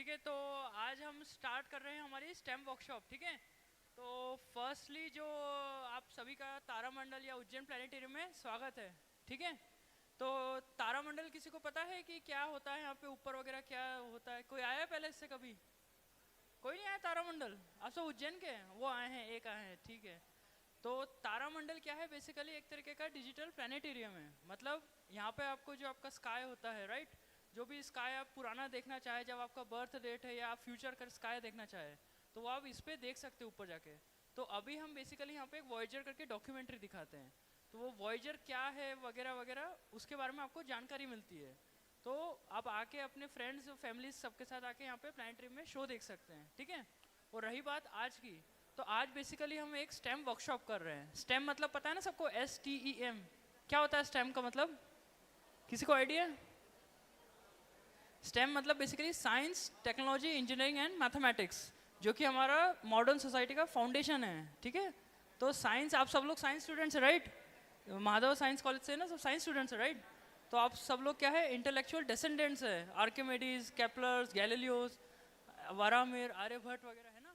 ठीक है, तो आज हम स्टार्ट कर रहे हैं हमारी स्टेम वर्कशॉप। ठीक है, तो फर्स्टली जो आप सभी का तारामंडल या उज्जैन प्लानिटेरियम में स्वागत है। ठीक है, तो तारामंडल किसी को पता है कि क्या होता है यहाँ पे ऊपर वगैरह क्या होता है? कोई आया है पहले इससे कभी? कोई नहीं आया तारामंडल? आप सब उज्जैन के हैं? वो आए हैं, एक आए हैं। ठीक है, तो तारामंडल क्या है? बेसिकली एक तरीके का डिजिटल प्लानिटेरियम है। मतलब यहाँ पे आपको जो आपका स्काई होता है, राइट, जो भी स्काई आप पुराना देखना चाहे, जब आपका बर्थ डेट है या आप फ्यूचर का स्काई देखना चाहे तो वो आप इस पे देख सकते हो ऊपर जाके। तो अभी हम बेसिकली यहाँ पे एक वॉयेजर करके डॉक्यूमेंट्री दिखाते हैं। तो वो वॉयेजर क्या है वगैरह वगैरह उसके बारे में आपको जानकारी मिलती है। तो आप आके अपने फ्रेंड्स फैमिली सबके साथ आके यहाँ पे प्लानिटेरियम में शो देख सकते हैं। ठीक है, और रही बात आज की, तो आज बेसिकली हम एक स्टेम वर्कशॉप कर रहे हैं। स्टेम मतलब पता है ना सबको? STEM। क्या होता है स्टेम का मतलब? किसी को आइडिया? स्टेम मतलब basically science, technology, engineering and mathematics, जो कि हमारा मॉडर्न सोसाइटी का फाउंडेशन है। ठीक है, तो साइंस, आप सब लोग साइंस स्टूडेंट्स हैं, राइट? माधव साइंस कॉलेज से ना, सब साइंस स्टूडेंट्स हैं, राइट? तो आप सब लोग क्या है? इंटेलेक्चुअल डिसेंडेंट्स है, आर्किमिडीज, केपलर्स, गैलीलियोस, वारामिर, आर्यभट्ट वगैरह है ना।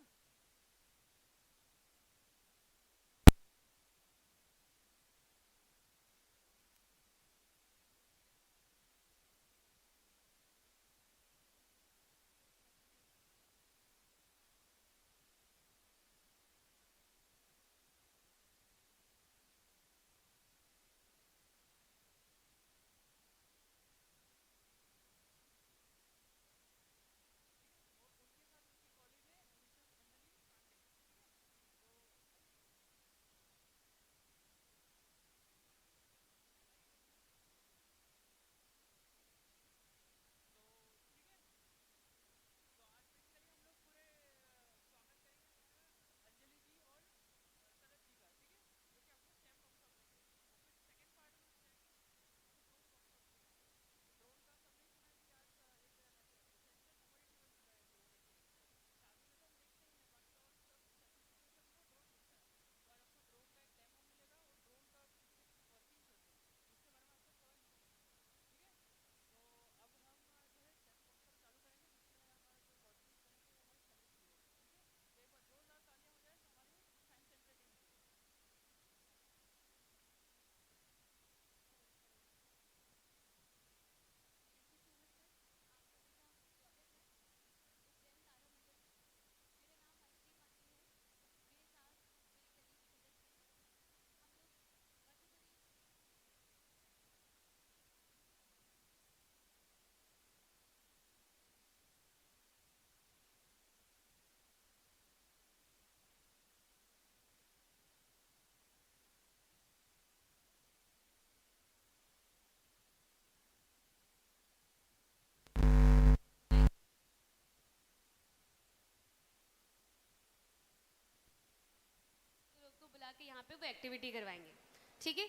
लोग को बुला के यहाँ पे वो एक्टिविटी करवाएंगे। ठीक है,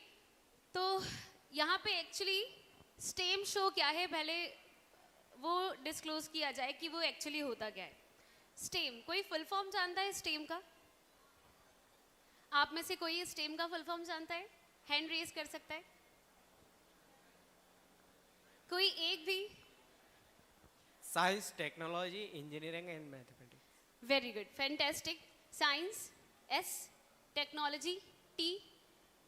तो यहाँ पे एक्चुअली स्टेम शो क्या है, पहले वो डिस्क्लोज किया जाए कि वो एक्चुअली होता क्या है। स्टेम, कोई फुल फॉर्म जानता है स्टेम का? आप में से कोई स्टेम का फुल फॉर्म जानता है? हैंड रेज कर सकता है कोई एक भी? Science, technology, engineering and mathematics. Very good, fantastic. Science S, technology T,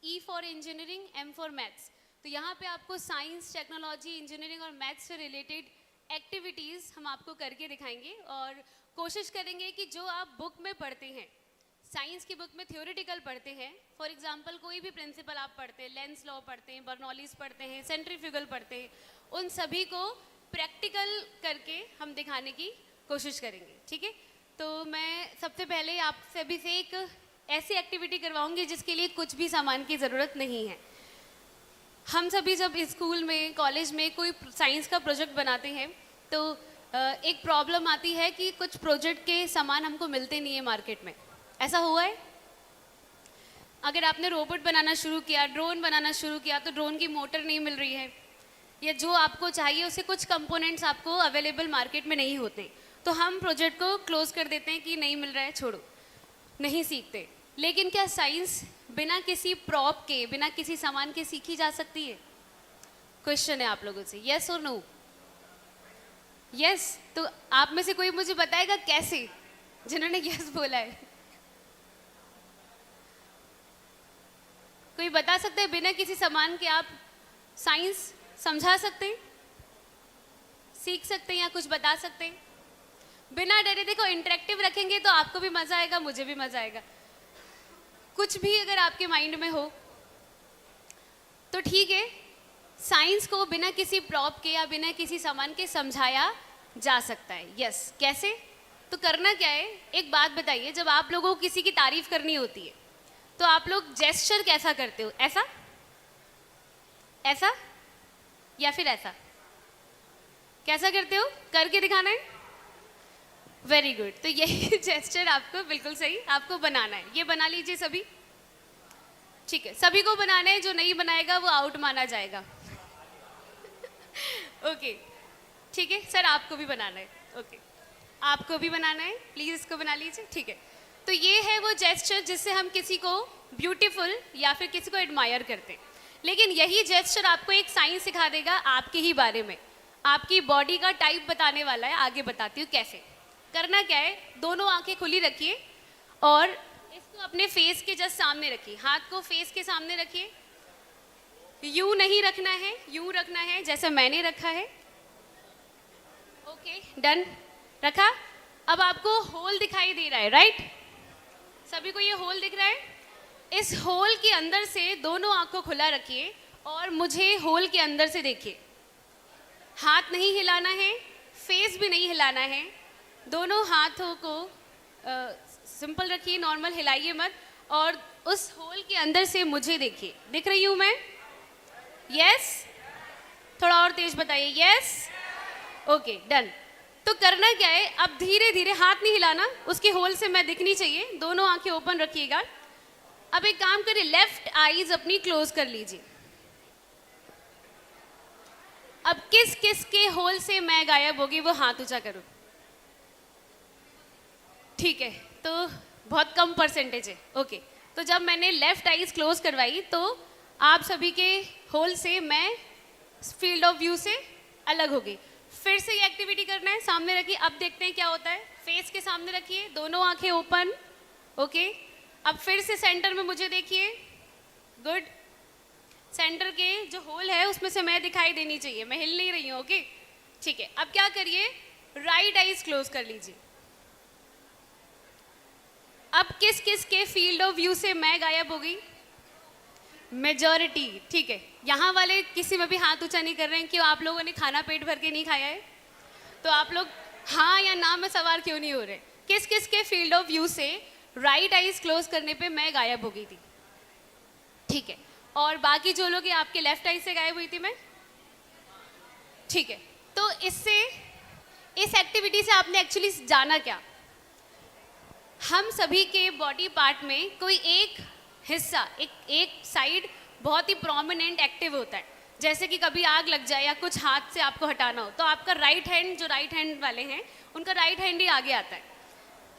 E for engineering, M for maths. तो यहाँ पे आपको साइंस, टेक्नोलॉजी, इंजीनियरिंग और मैथ्स से रिलेटेड एक्टिविटीज़ हम आपको करके दिखाएंगे और कोशिश करेंगे कि जो आप बुक में पढ़ते हैं, साइंस की बुक में थ्योरेटिकल पढ़ते हैं, फॉर एग्जांपल कोई भी प्रिंसिपल आप पढ़ते हैं, लेंस लॉ पढ़ते हैं, बर्नौलीज पढ़ते हैं, सेंट्रीफ्यूगल पढ़ते हैं, उन सभी को प्रैक्टिकल करके हम दिखाने की कोशिश करेंगे। ठीक है, तो मैं सबसे पहले आप सभी से एक ऐसी एक्टिविटी करवाऊंगी जिसके लिए कुछ भी सामान की ज़रूरत नहीं है। हम सभी जब स्कूल में, कॉलेज में कोई साइंस का प्रोजेक्ट बनाते हैं तो एक प्रॉब्लम आती है कि कुछ प्रोजेक्ट के सामान हमको मिलते नहीं है मार्केट में। ऐसा हुआ है? अगर आपने रोबोट बनाना शुरू किया, ड्रोन बनाना शुरू किया, तो ड्रोन की मोटर नहीं मिल रही है, या जो आपको चाहिए उससे कुछ कंपोनेंट्स आपको अवेलेबल मार्केट में नहीं होते, तो हम प्रोजेक्ट को क्लोज कर देते हैं कि नहीं मिल रहा है, छोड़ो, नहीं सीखते। लेकिन क्या साइंस बिना किसी प्रॉप के, बिना किसी सामान के सीखी जा सकती है? क्वेश्चन है आप लोगों से, यस और नो? यस तो आप में से कोई मुझे बताएगा कैसे, जिन्होंने यस बोला है? कोई बता सकते हैं बिना किसी सामान के आप साइंस समझा सकते हैं, सीख सकते हैं या कुछ बता सकते हैं? बिना डरे, देखो इंटरेक्टिव रखेंगे तो आपको भी मजा आएगा, मुझे भी मजा आएगा। कुछ भी अगर आपके माइंड में हो तो ठीक है। साइंस को बिना किसी प्रॉप के या बिना किसी सामान के समझाया जा सकता है। यस कैसे? तो करना क्या है, एक बात बताइए, जब आप लोगों को किसी की तारीफ करनी होती है तो आप लोग जेस्चर कैसा करते हो? ऐसा, ऐसा या फिर ऐसा? कैसा करते हो? करके दिखाना है। Very good. तो यही जेस्चर आपको बिल्कुल सही आपको बनाना है। ये बना लीजिए सभी। ठीक है, सभी को बनाना है, जो नहीं बनाएगा वो आउट माना जाएगा। ओके ठीक है सर, आपको भी बनाना है। ओके आपको भी बनाना है, प्लीज इसको बना लीजिए। ठीक है, तो ये है वो जेस्चर जिससे हम किसी को ब्यूटीफुल या फिर किसी को एडमायर करते हैं। लेकिन यही जेस्चर आपको एक साइंस सिखा देगा आपके ही बारे में, आपकी बॉडी का टाइप बताने वाला है। आगे बताती हूँ कैसे। करना क्या है, दोनों आंखें खुली रखिए और इसको अपने फेस के जस्ट सामने रखिए। हाथ को फेस के सामने रखिए। यूं नहीं रखना है, यूं रखना है जैसे मैंने रखा है। ओके डन, रखा। अब आपको होल दिखाई दे रहा है, राइट? सभी को ये होल दिख रहा है? इस होल के अंदर से दोनों आंख को खुला रखिए और मुझे होल के अंदर से देखिए। हाथ नहीं हिलाना है, फेस भी नहीं हिलाना है। दोनों हाथों को सिंपल रखिए, नॉर्मल हिलाइए मत। और उस होल के अंदर से मुझे देखिए। दिख रही हूं मैं? यस थोड़ा और तेज बताइए। Yes okay done. तो करना क्या है, अब धीरे धीरे, हाथ नहीं हिलाना, उसके होल से मैं दिखनी चाहिए। दोनों आंखें ओपन रखिएगा। अब एक काम करिए, लेफ्ट आईज अपनी क्लोज कर लीजिए। अब किस किस के होल से मैं गायब होगी वो हाथ ऊंचा करो। ठीक है, तो बहुत कम परसेंटेज है। ओके तो जब मैंने लेफ्ट आईज क्लोज करवाई तो आप सभी के होल से मैं फील्ड ऑफ व्यू से अलग हो गई। फिर से ये एक्टिविटी करना है, सामने रखिए। अब देखते हैं क्या होता है। फेस के सामने रखिए, दोनों आंखें ओपन। ओके अब फिर से सेंटर में मुझे देखिए। गुड। सेंटर के जो होल है उसमें से मैं दिखाई देनी चाहिए, मैं हिल नहीं रही हूँ। ओके ठीक है, अब क्या करिए, राइट आईज क्लोज कर लीजिए। अब किस किस के फील्ड ऑफ व्यू से मैं गायब हो गई? मेजॉरिटी। ठीक है, यहाँ वाले किसी में भी हाथ ऊंचा नहीं कर रहे हैं। क्यों? आप लोगों ने खाना पेट भर के नहीं खाया है? तो आप लोग हाँ या ना में सवार क्यों नहीं हो रहे? किस किस के फील्ड ऑफ व्यू से राइट आईज क्लोज करने पे मैं गायब हो गई थी? ठीक है, और बाकी जो लोग आपके लेफ्ट आई से गायब हुई थी मैं? ठीक है, तो इससे, इस एक्टिविटी से आपने एक्चुअली जाना क्या, हम सभी के बॉडी पार्ट में कोई एक हिस्सा, एक साइड बहुत ही प्रोमिनेंट एक्टिव होता है। जैसे कि कभी आग लग जाए या कुछ हाथ से आपको हटाना हो तो आपका राइट हैंड, जो राइट हैंड वाले हैं उनका राइट हैंड ही आगे आता है।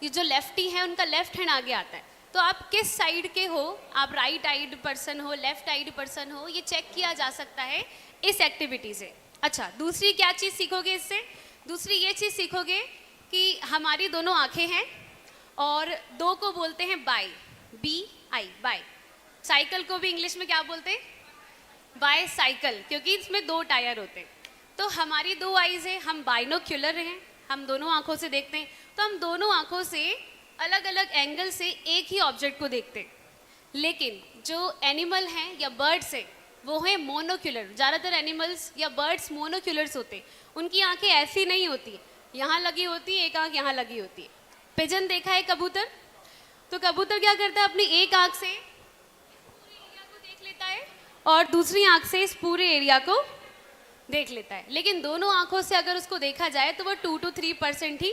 ये जो लेफ्टी है उनका लेफ्ट हैंड आगे आता है। तो आप किस साइड के हो, आप राइट आइड पर्सन हो, लेफ्ट आइड पर्सन हो, ये चेक किया जा सकता है इस एक्टिविटी से। अच्छा, दूसरी क्या चीज़ सीखोगे इससे? दूसरी ये चीज़ सीखोगे कि हमारी दोनों आंखें हैं और दो को बोलते हैं bi, B I, bi. Cycle को भी इंग्लिश में क्या बोलते हैं? बाय साइकिल, क्योंकि इसमें दो टायर होते हैं। तो हमारी दो आईज है, हम बाइनोक्यूलर हैं, हम दोनों आंखों से देखते हैं। तो हम दोनों आंखों से अलग अलग एंगल से एक ही ऑब्जेक्ट को देखते हैं। लेकिन जो एनिमल हैं या बर्ड्स हैं वो है मोनोक्यूलर। ज़्यादातर एनिमल्स या बर्ड्स मोनोक्यूलर्स होते हैं। उनकी आंखें ऐसी नहीं होती, यहाँ लगी होती है, एक आंख यहाँ लगी होती है। पिजन देखा है, कबूतर? तो कबूतर क्या करता है, अपनी एक आंख से पूरे एरिया को देख लेता है और दूसरी आंख से इस पूरे एरिया को देख लेता है। लेकिन दोनों आंखों से अगर उसको देखा जाए तो वो 2 to 3% ही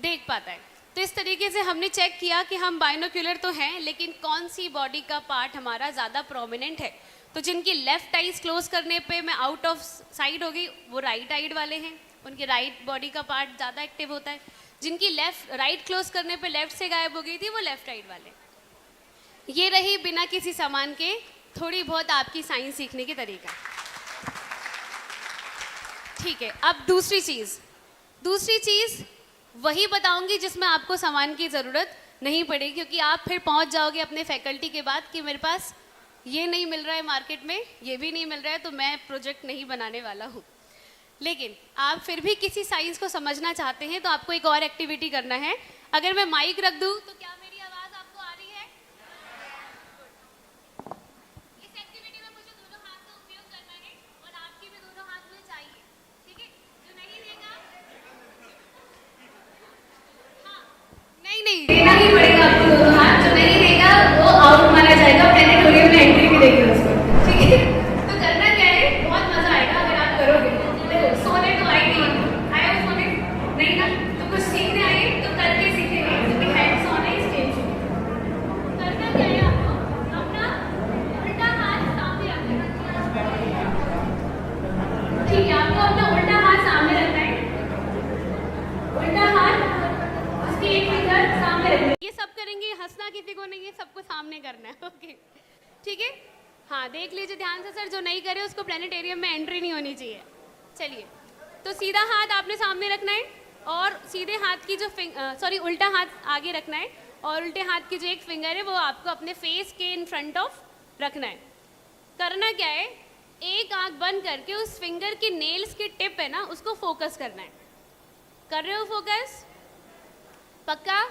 देख पाता है। तो इस तरीके से हमने चेक किया कि हम बाइनोक्यूलर तो हैं, लेकिन कौन सी बॉडी का पार्ट हमारा ज़्यादा प्रोमिनेंट है। तो जिनकी लेफ्ट आईज क्लोज करने पे मैं आउट ऑफ साइड हो गई, वो राइट आइड वाले हैं, उनके राइट बॉडी का पार्ट ज़्यादा एक्टिव होता है। जिनकी लेफ्ट राइट क्लोज करने पे लेफ्ट से गायब हो गई थी, वो लेफ्ट साइड वाले। ये रही बिना किसी सामान के थोड़ी बहुत आपकी साइंस सीखने की तरीका। ठीक है, अब दूसरी चीज़, दूसरी चीज़ वही बताऊंगी जिसमें आपको सामान की ज़रूरत नहीं पड़ेगी, क्योंकि आप फिर पहुंच जाओगे अपने फैकल्टी के बाद कि मेरे पास ये नहीं मिल रहा है मार्केट में, ये भी नहीं मिल रहा है, तो मैं प्रोजेक्ट नहीं बनाने वाला हूँ। लेकिन आप फिर भी किसी साइंस को समझना चाहते हैं तो आपको एक और एक्टिविटी करना है। अगर मैं माइक रख दूँ तो क्या मेरी आवाज़ आपको आ रही है? इस एक्टिविटी में मुझे दोनों हाथ का उपयोग करना है और आपके भी दोनों हाथ मुझे चाहिए, ठीक है? जो नहीं देगा, हाँ, नहीं देना ही पड़ेगा आपको दोनों हाथ। जो नहीं देगा वो आउट माना जाएगा, प्लेनेटोरियम में एंट्री भी देगी उसको, ठीक है? तो करना क्या है, बहुत मजा आएगा अगर आप करोगे। देखो सोने तो आए नहीं, आए हो सोने नहीं ना, तो कुछ सीखने आए तो करके सीखेंगे, क्योंकि हैंड्स ऑन है इस स्टेज पे। करना क्या है, आपको अपना उल्टा हाथ सामने रखना है, ठीक है? आपको अपना उल्टा हाथ सामने रखना है, उल्टा हाथ, उसकी एक फिंगर सामने रखना है। ये सब करेंगे, हंसना किसी को नहीं है, सबको सामने करना है, ओके? ठीक है? हाँ, देख लीजिए ध्यान से सर, जो नहीं करे उसको प्लेनेटेरियम में एंट्री नहीं होनी चाहिए। चलिए, तो सीधा हाथ आपने सामने रखना है और सीधे हाथ की जो उल्टा हाथ आगे रखना है और उल्टे हाथ की जो एक फिंगर है वो आपको अपने फेस के इन फ्रंट ऑफ रखना है। करना क्या है, एक आंख बंद करके उस फिंगर की नेल्स की टिप है ना, उसको फोकस करना है। कर रहे हो फोकस? पक्का?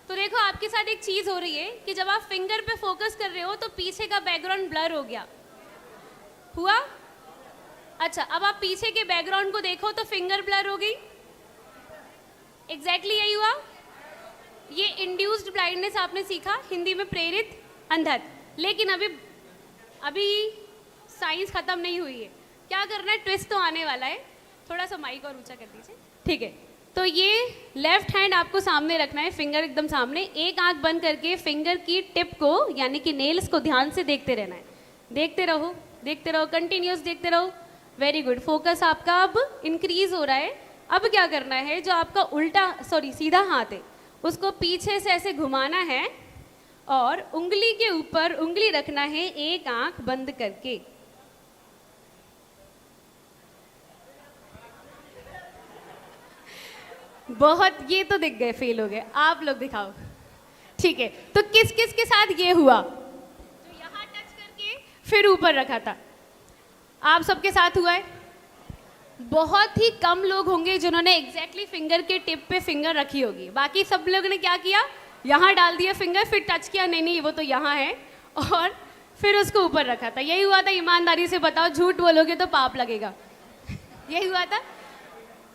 तो देखो आपके साथ एक चीज हो रही है कि जब आप फिंगर पे फोकस कर रहे हो तो पीछे का बैकग्राउंड ब्लर हो गया, हुआ? अच्छा, अब आप पीछे के बैकग्राउंड को देखो तो फिंगर ब्लर हो गई। एग्जैक्टली यही हुआ। ये इंड्यूस्ड ब्लाइंडनेस आपने सीखा, हिंदी में प्रेरित अंधत। लेकिन अभी साइंस खत्म नहीं हुई है। क्या करना है, ट्विस्ट तो आने वाला है। थोड़ा सा माइक और ऊंचा कर दीजिए, ठीक है? तो ये लेफ्ट हैंड आपको सामने रखना है, फिंगर एकदम सामने। एक आंख बंद करके फिंगर की टिप को यानी कि नेल्स को ध्यान से देखते रहना है। देखते रहो, देखते रहो, कंटिन्यूस देखते रहो। वेरी गुड, फोकस आपका अब इंक्रीज हो रहा है। अब क्या करना है, जो आपका सीधा हाथ है उसको पीछे से ऐसे घुमाना है और उंगली के ऊपर उंगली रखना है, एक आंख बंद करके। बहुत, ये तो दिख गए, फेल हो गए। आप लोग दिखाओ, ठीक है? तो किस किस के साथ ये हुआ? जो यहाँ टच करके फिर ऊपर रखा था, आप सबके साथ हुआ है? बहुत ही कम लोग होंगे जिन्होंने एग्जैक्टली फिंगर के टिप पे फिंगर रखी होगी। बाकी सब लोगों ने क्या किया, यहाँ डाल दिया फिंगर, फिर टच किया, नहीं वो तो यहाँ है, और फिर उसको ऊपर रखा था। यही हुआ था? ईमानदारी से बताओ, झूठ बोलोगे तो पाप लगेगा। यही हुआ था,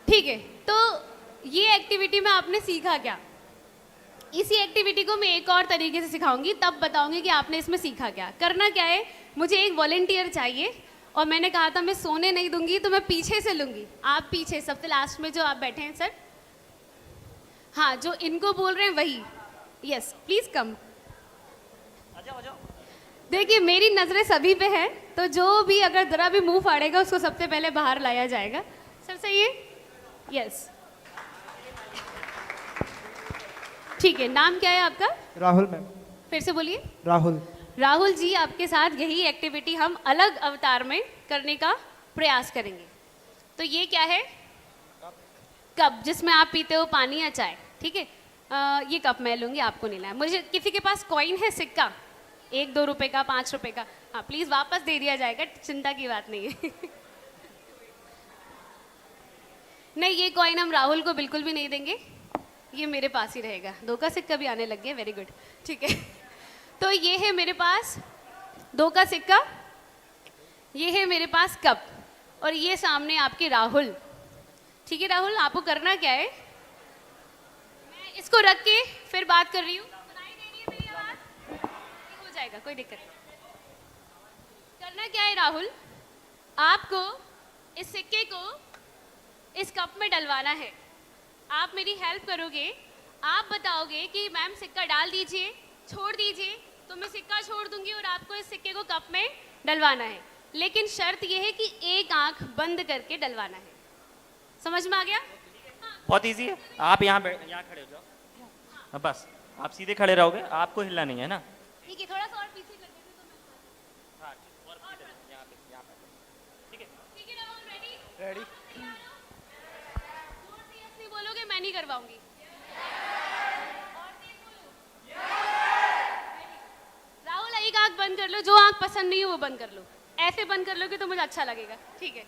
ठीक है? तो ये एक्टिविटी में आपने सीखा क्या? इसी एक्टिविटी को मैं एक और तरीके से सिखाऊंगी, तब बताऊंगी कि आपने इसमें सीखा क्या। करना क्या है, मुझे एक वॉलंटियर चाहिए और मैंने कहा था मैं सोने नहीं दूंगी, तो मैं पीछे से लूंगी। आप पीछे सबसे लास्ट में जो आप बैठे हैं सर, हाँ, जो इनको बोल रहे हैं वही। Yes, please come. देखिए मेरी नजरें सभी पे है, तो जो भी अगर जरा भी मुंह फाड़ेगा उसको सबसे पहले बाहर लाया जाएगा। सर सही है? यस, ठीक है। नाम क्या है आपका? राहुल मैम। फिर से बोलिए। राहुल। राहुल जी, आपके साथ यही एक्टिविटी हम अलग अवतार में करने का प्रयास करेंगे। तो ये क्या है? कप, जिसमें आप पीते हो पानी या चाय, ठीक है? ये कप मैं लूँगी, आपको नहीं लाया। मुझे किसी के पास कॉइन है, सिक्का, 1-2 रुपए का, 5 रुपए का? हाँ, प्लीज़ वापस दे दिया जाएगा, चिंता की बात नहीं है। नहीं, ये कॉइन हम राहुल को बिल्कुल भी नहीं देंगे, ये मेरे पास ही रहेगा। 2 का सिक्का भी आने लग गया, वेरी गुड, ठीक है? तो ये है मेरे पास 2 का सिक्का, ये है मेरे पास कप, और ये सामने आपके राहुल, ठीक है? राहुल, आपको करना क्या है, मैं इसको रख के फिर बात कर रही हूँ। सुनाई दे रही है मेरी आवाज़? हो जाएगा, कोई दिक्कत नहीं। करना क्या है राहुल, आपको इस सिक्के को इस कप में डलवाना है। आप मेरी हेल्प करोगे, आप बताओगे कि मैम सिक्का डाल दीजिए, छोड़ दीजिए, तो मैं सिक्का छोड़ दूंगी और आपको इस सिक्के को कप में डलवाना है। लेकिन शर्त यह है कि एक आंख बंद करके डलवाना है। समझ में आ गया? बहुत इजी है। आप यहाँ खड़े हो जाओ, हाँ, बस आप सीधे खड़े रहोगे, आपको हिलना नहीं है ना? ठीक है, थोड़ा सा और पीछे कर देते तो मैं। हाँ, और यहाँ पे, ठीक है? ठीक है राहुल, रेडी? रेडी। बोलोगे मैं नहीं करवाऊंगी। राहुल एक आंख बंद कर लो, जो आंख पसंद नहीं है वो बंद कर लो, ऐसे बंद कर लोगे तो मुझे अच्छा लगेगा, ठीक है?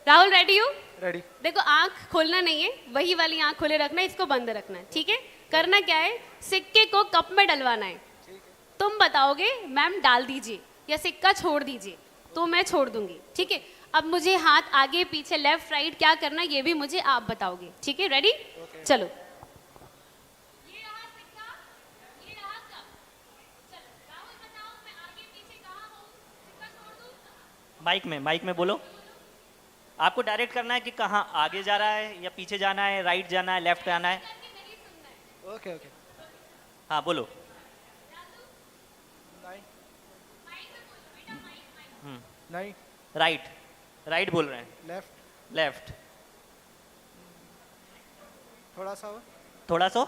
राहुल रेडी हो? रेडी। देखो आंख खोलना नहीं है, वही वाली आंख खोले रखना है, इसको बंद रखना है, ठीक है? करना क्या है, सिक्के को कप में डलवाना है। तुम बताओगे मैम डाल दीजिए या सिक्का छोड़ दीजिए, तो मैं छोड़ दूंगी, ठीक है? अब मुझे हाथ आगे पीछे लेफ्ट राइट क्या करना ये भी मुझे आप बताओगे, ठीक है? रेडी? चलो। ये रहा सिक्का, ये रहा कप। चलो राहुल बताओ मैं आगे पीछे कहाँ हूँ, सिक्का छोड़ दूँ? माइक में बोलो। आपको डायरेक्ट करना है कि कहाँ आगे जा रहा है या पीछे जाना है, राइट जाना है, लेफ्ट जाना है। Okay okay. हाँ बोलो। नहीं। राइट बोल रहे हैं। लेफ्ट। लेफ्ट। थोड़ा सा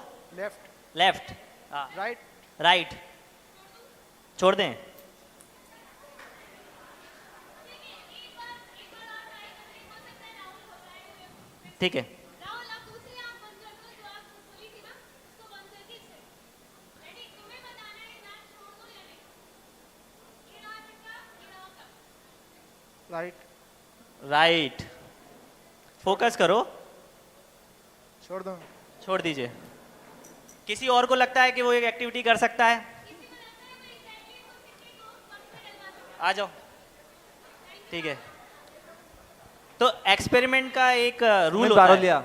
लेफ्ट। हाँ राइट। छोड़ दें। ठीक है। राहुल आप दूसरी आंख बंद कर दो, जो आप खोली थी ना उसको बंद करके इसे रेडी। तुम्हें बताना है मैं छोड़ दूं या नहीं। ये रहा सिक्का, ये रहा कप। राइट। फोकस करो। छोड़ दो। छोड़ दीजिए। किसी और को लगता है कि वो एक एक्टिविटी कर सकता है? आ जाओ। ठीक है। तो एक्सपेरिमेंट का एक रूल होता है।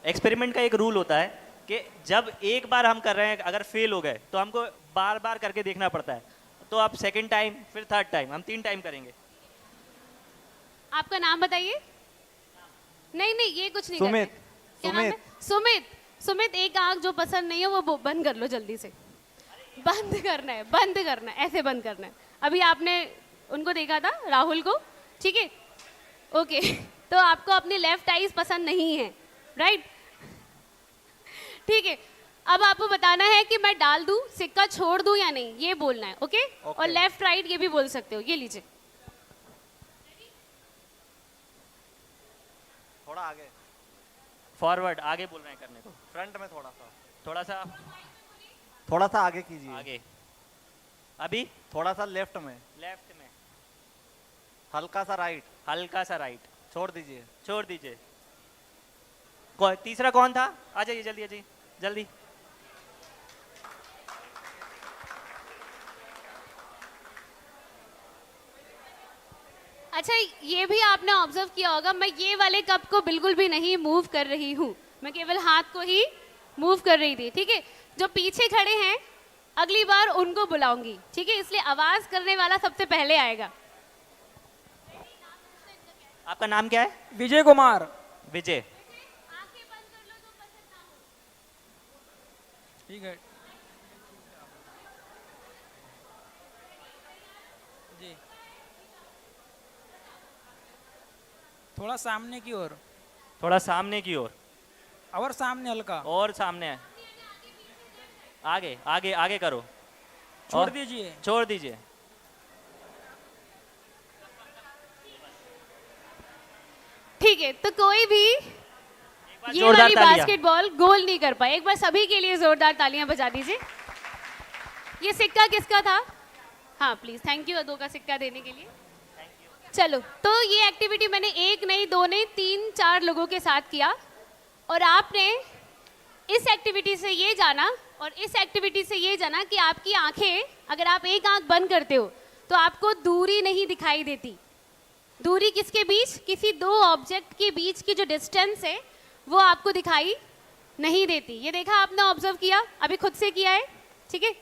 एक्सपेरिमेंट का एक रूल होता है कि जब एक बार हम कर रहे हैं, अगर फेल हो गए तो हमको बार बार करके देखना पड़ता है। तो आप सेकंड टाइम, फिर थर्ड टाइम, हम 3 टाइम करेंगे। आपका नाम बताइए। नहीं ये कुछ नहीं सुमित। करते। क्या नाम है? सुमित एक आंख जो पसंद नहीं है वो बंद कर लो जल्दी से। बंद करना है, ऐसे बंद करना है। अभी आपने उनको देखा था, राहुल को, ठीक है? ओके तो आपको अपनी लेफ्ट आईज पसंद नहीं है, राइट? ठीक है, अब आपको बताना है कि मैं डाल दूं, सिक्का छोड़ दूं या नहीं, ये बोलना है, ओके? और लेफ्ट राइट ये भी बोल सकते हो। ये लीजिए। थोड़ा आगे, फॉरवर्ड, आगे बोल रहे हैं करने को। फ्रंट में थोड़ा सा आगे कीजिए। आगे। अभी थोड़ा सा लेफ्ट में, हल्का सा राइट। छोड़ दीजिए। तीसरा कौन था? आ जाइए जल्दी। अच्छा ये भी आपने ऑब्जर्व किया होगा, मैं ये वाले कप को बिल्कुल भी नहीं मूव कर रही हूँ, मैं केवल हाथ को ही मूव कर रही थी, ठीक है? जो पीछे खड़े हैं अगली बार उनको बुलाऊंगी, ठीक है? इसलिए आवाज करने वाला सबसे पहले आएगा। आपका नाम क्या है? विजय कुमार। विजय। आंखें बंद कर लो, जो पसंद ना हो। ठीक है जी। थोड़ा सामने की ओर। और सामने हल्का। और सामने है। आगे करो। छोड़ दीजिए। ठीक है, तो कोई भी ये जोरदार वाली तालियां। बास्केटबॉल गोल नहीं कर पाए। एक बार सभी के लिए जोरदार तालियां बजा दीजिए। ये सिक्का किसका था? हाँ प्लीज, थैंक यू 2 का सिक्का देने के लिए। चलो, तो ये एक्टिविटी मैंने 1 नहीं 2 नहीं 3-4 लोगों के साथ किया, और आपने इस एक्टिविटी से ये जाना और इस एक्टिविटी से ये जाना कि आपकी आंखें, अगर आप एक आंख बंद करते हो तो आपको दूरी नहीं दिखाई देती। दूरी किसके बीच? किसी 2 ऑब्जेक्ट के बीच की जो डिस्टेंस है वो आपको दिखाई नहीं देती। ये देखा आपने, ऑब्जर्व किया, अभी खुद से किया है, ठीक है?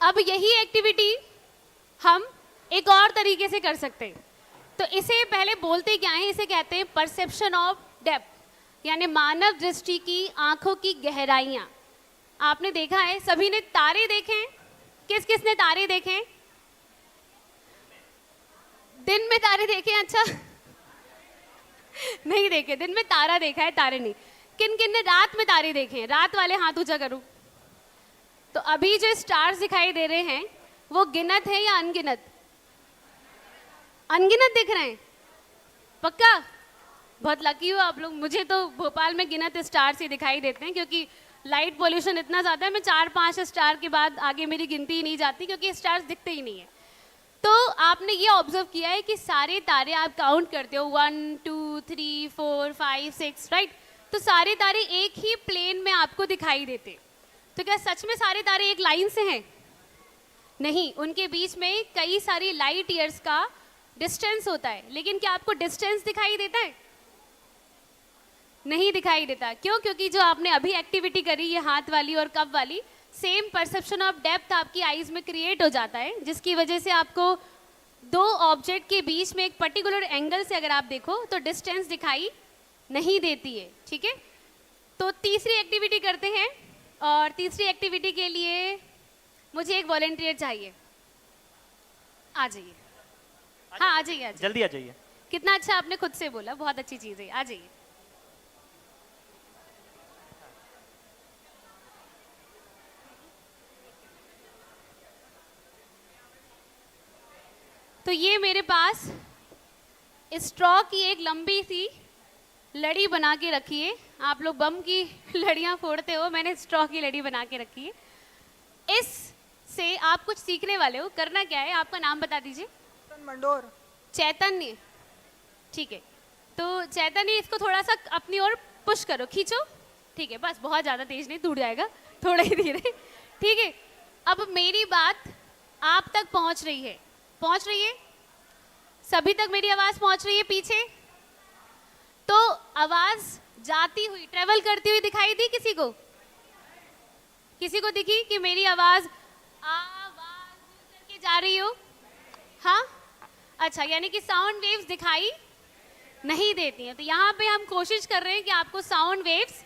अब यही एक्टिविटी हम एक और तरीके से कर सकते हैं। तो इसे पहले बोलते क्या है? इसे कहते हैं परसेप्शन ऑफ डेप्थ, यानी मानव दृष्टि की आंखों की गहराइयां। आपने देखा है, सभी ने तारे देखे हैं? किस ने तारे देखे हैं? दिन में तारे देखे हैं? अच्छा नहीं देखे, दिन में तारा देखा है, तारे नहीं। किन किन ने रात में तारे देखे हैं? रात वाले हाथ ऊंचा करो। तो अभी जो स्टार्स दिखाई दे रहे हैं वो गिनत है या अनगिनत? अनगिनत दिख रहे हैं? पक्का? बहुत लकी हो आप लोग। मुझे तो भोपाल में गिनत स्टार्स ही दिखाई देते हैं, क्योंकि लाइट पोल्यूशन इतना ज़्यादा है, मैं 4-5 स्टार के बाद आगे मेरी गिनती ही नहीं जाती, क्योंकि स्टार्स दिखते ही नहीं है। तो आपने ये ऑब्जर्व किया है कि सारे तारे आप काउंट करते हो 1 2 3 4 5 6, राइट? तो सारे तारे एक ही प्लेन में आपको दिखाई देते। तो क्या सच में सारे तारे एक लाइन से हैं? नहीं, उनके बीच में कई सारी लाइट ईयर्स का डिस्टेंस होता है। लेकिन क्या आपको डिस्टेंस दिखाई देता है? नहीं दिखाई देता। क्यों? क्योंकि जो आपने अभी एक्टिविटी करी, ये हाथ वाली और कप वाली, सेम परसेप्शन ऑफ डेप्थ आपकी आईज में क्रिएट हो जाता है, जिसकी वजह से आपको दो ऑब्जेक्ट के बीच में एक पर्टिकुलर एंगल से अगर आप देखो तो डिस्टेंस दिखाई नहीं देती है। ठीक है, तो तीसरी एक्टिविटी करते हैं, और तीसरी एक्टिविटी के लिए मुझे एक वॉलंटियर चाहिए। आ जाइए। हाँ, आ जाइए। जल्दी आ जाइए। कितना अच्छा आपने खुद से बोला, बहुत अच्छी चीज़ है। आ जाइए। तो ये मेरे पास स्ट्रॉ की एक लंबी सी लड़ी बना के रखी है। आप लोग बम की लड़ियाँ फोड़ते हो, मैंने स्ट्रॉ की लड़ी बना के रखी है। इससे आप कुछ सीखने वाले हो। करना क्या है, आपका नाम बता दीजिए। मंडोर। चैतन्य। ठीक है, तो चैतन्य इसको थोड़ा सा अपनी ओर पुश करो, खींचो। ठीक है, बस बहुत ज़्यादा तेज नहीं, टूट जाएगा, थोड़ा ही धीरे। ठीक है, अब मेरी बात आप तक पहुंच रही है। पहुंच रही है? सभी तक मेरी आवाज़ पहुंच रही है पीछे? तो आवाज़ जाती हुई, ट्रेवल करती हुई दिखाई दी किसी को? किसी को दिखी कि मेरी आवाज़ करके जा रही हो? हाँ, अच्छा, यानी कि साउंड वेव्स दिखाई नहीं देती हैं। तो यहाँ पे हम कोशिश कर रहे हैं कि आपको साउंड वेव्स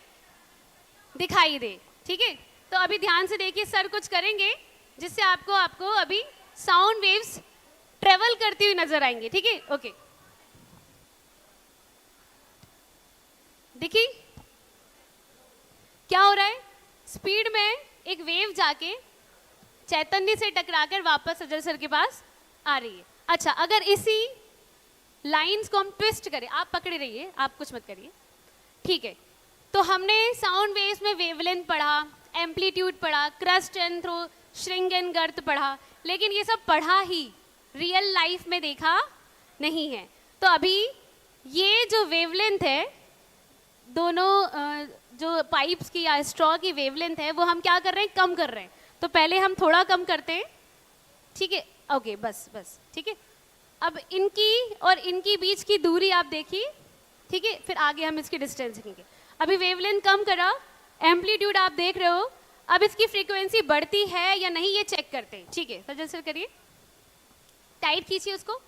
दिखाई दे। ठीक है, तो अभी ध्यान से देखिए, सर कुछ करेंगे जिससे आपको अभी साउंड वेव्स ट्रेवल करती हुई नजर आएंगे। ठीक है, ओके। देखिए क्या हो रहा है, स्पीड में एक वेव जाके चैतन्य से टकराकर वापस सजल सर के पास आ रही है। अच्छा, अगर इसी लाइंस को हम ट्विस्ट करें, आप पकड़े रहिए, आप कुछ मत करिए। ठीक है, तो हमने साउंड वेव्स में वेवलेंथ पढ़ा, एम्पलीट्यूड पढ़ा, क्रस्ट एंड थ्रो, श्रिंग एंड गर्थ पढ़ा, लेकिन ये सब पढ़ा ही, रियल लाइफ में देखा नहीं है। तो अभी ये जो वेवलेंथ है, दोनों जो पाइप्स की या स्ट्रॉ की वेवलेंथ है, वो हम क्या कर रहे हैं, कम कर रहे हैं। तो पहले हम थोड़ा कम करते हैं। ठीक है, ओके, बस। ठीक है, अब इनकी और इनकी बीच की दूरी आप देखिए। ठीक है, फिर आगे हम इसकी डिस्टेंस लिखेंगे। अभी वेवलेंथ कम करा, एम्पलीट्यूड आप देख रहे हो। अब इसकी फ्रीक्वेंसी बढ़ती है या नहीं ये चेक करते हैं। ठीक है, सजल सर करिए, टाइट खींचिए उसको।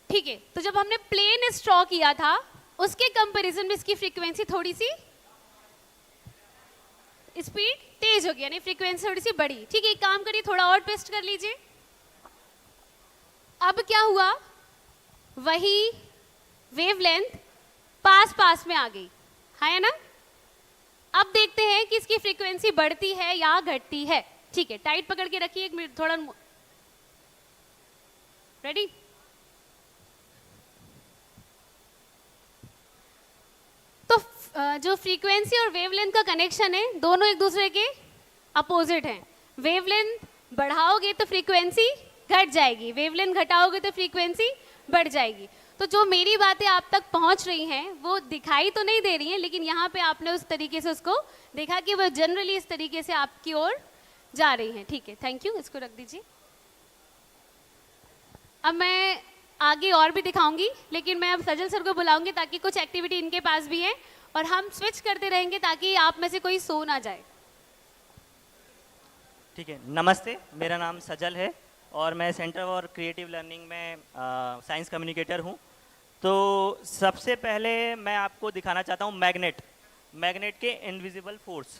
ठीक है, तो जब हमने प्लेन स्ट्रॉ किया था उसके कंपैरिजन में इसकी फ्रीक्वेंसी थोड़ी सी स्पीड तेज हो गई, यानी फ्रीक्वेंसी थोड़ी सी बढ़ी। ठीक है, एक काम करिए, थोड़ा और ट्विस्ट कर लीजिए। अब क्या हुआ, वही वेवलेंथ पास में आ गई है ना। अब देखते हैं कि इसकी फ्रीक्वेंसी बढ़ती है या घटती है। ठीक है, टाइट पकड़ के रखिए, एक मिनट, थोड़ा रेडी। तो जो फ्रीक्वेंसी और वेवलेंथ का कनेक्शन है, दोनों एक दूसरे के अपोजिट हैं। वेवलेंथ बढ़ाओगे तो फ्रीक्वेंसी घट जाएगी, वेवलेंथ घटाओगे तो फ्रीक्वेंसी बढ़ जाएगी। तो जो मेरी बातें आप तक पहुंच रही हैं वो दिखाई तो नहीं दे रही हैं, लेकिन यहाँ पे आपने उस तरीके से उसको देखा कि वो जनरली इस तरीके से आपकी ओर जा रही हैं। ठीक है, थैंक यू, इसको रख दीजिए। अब मैं आगे और भी दिखाऊंगी, लेकिन मैं अब सजल सर को बुलाऊंगी ताकि कुछ एक्टिविटी इनके पास भी है और हम स्विच करते रहेंगे ताकि आप में से कोई सो ना जाए। ठीक है, नमस्ते, मेरा नाम सजल है और मैं सेंटर फॉर क्रिएटिव लर्निंग में साइंस कम्युनिकेटर हूँ। तो सबसे पहले मैं आपको दिखाना चाहता हूँ मैग्नेट के इनविजिबल फोर्स।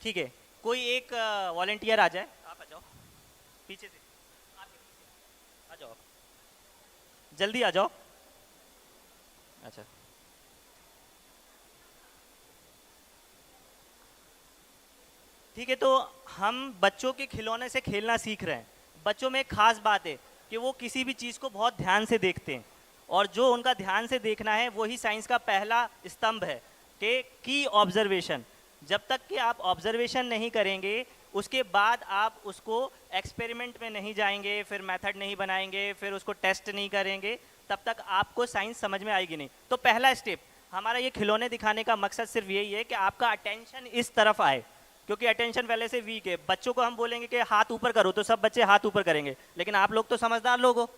ठीक है, कोई एक वॉलंटियर आ जाए, आप आ जाओ पीछे से, आ जाओ, जल्दी आ जाओ। अच्छा, ठीक है, तो हम बच्चों के खिलौने से खेलना सीख रहे हैं। बच्चों में एक खास बात है कि वो किसी भी चीज़ को बहुत ध्यान से देखते हैं, और जो उनका ध्यान से देखना है वही साइंस का पहला स्तंभ है कि की ऑब्जर्वेशन। जब तक कि आप ऑब्जर्वेशन नहीं करेंगे, उसके बाद आप उसको एक्सपेरिमेंट में नहीं जाएंगे, फिर मेथड नहीं बनाएंगे, फिर उसको टेस्ट नहीं करेंगे, तब तक आपको साइंस समझ में आएगी नहीं। तो पहला स्टेप हमारा ये खिलौने दिखाने का मकसद सिर्फ यही है कि आपका अटेंशन इस तरफ आए, क्योंकि अटेंशन पहले से वीक है। बच्चों को हम बोलेंगे कि हाथ ऊपर करो तो सब बच्चे हाथ ऊपर करेंगे, लेकिन आप लोग तो समझदार लोग हो,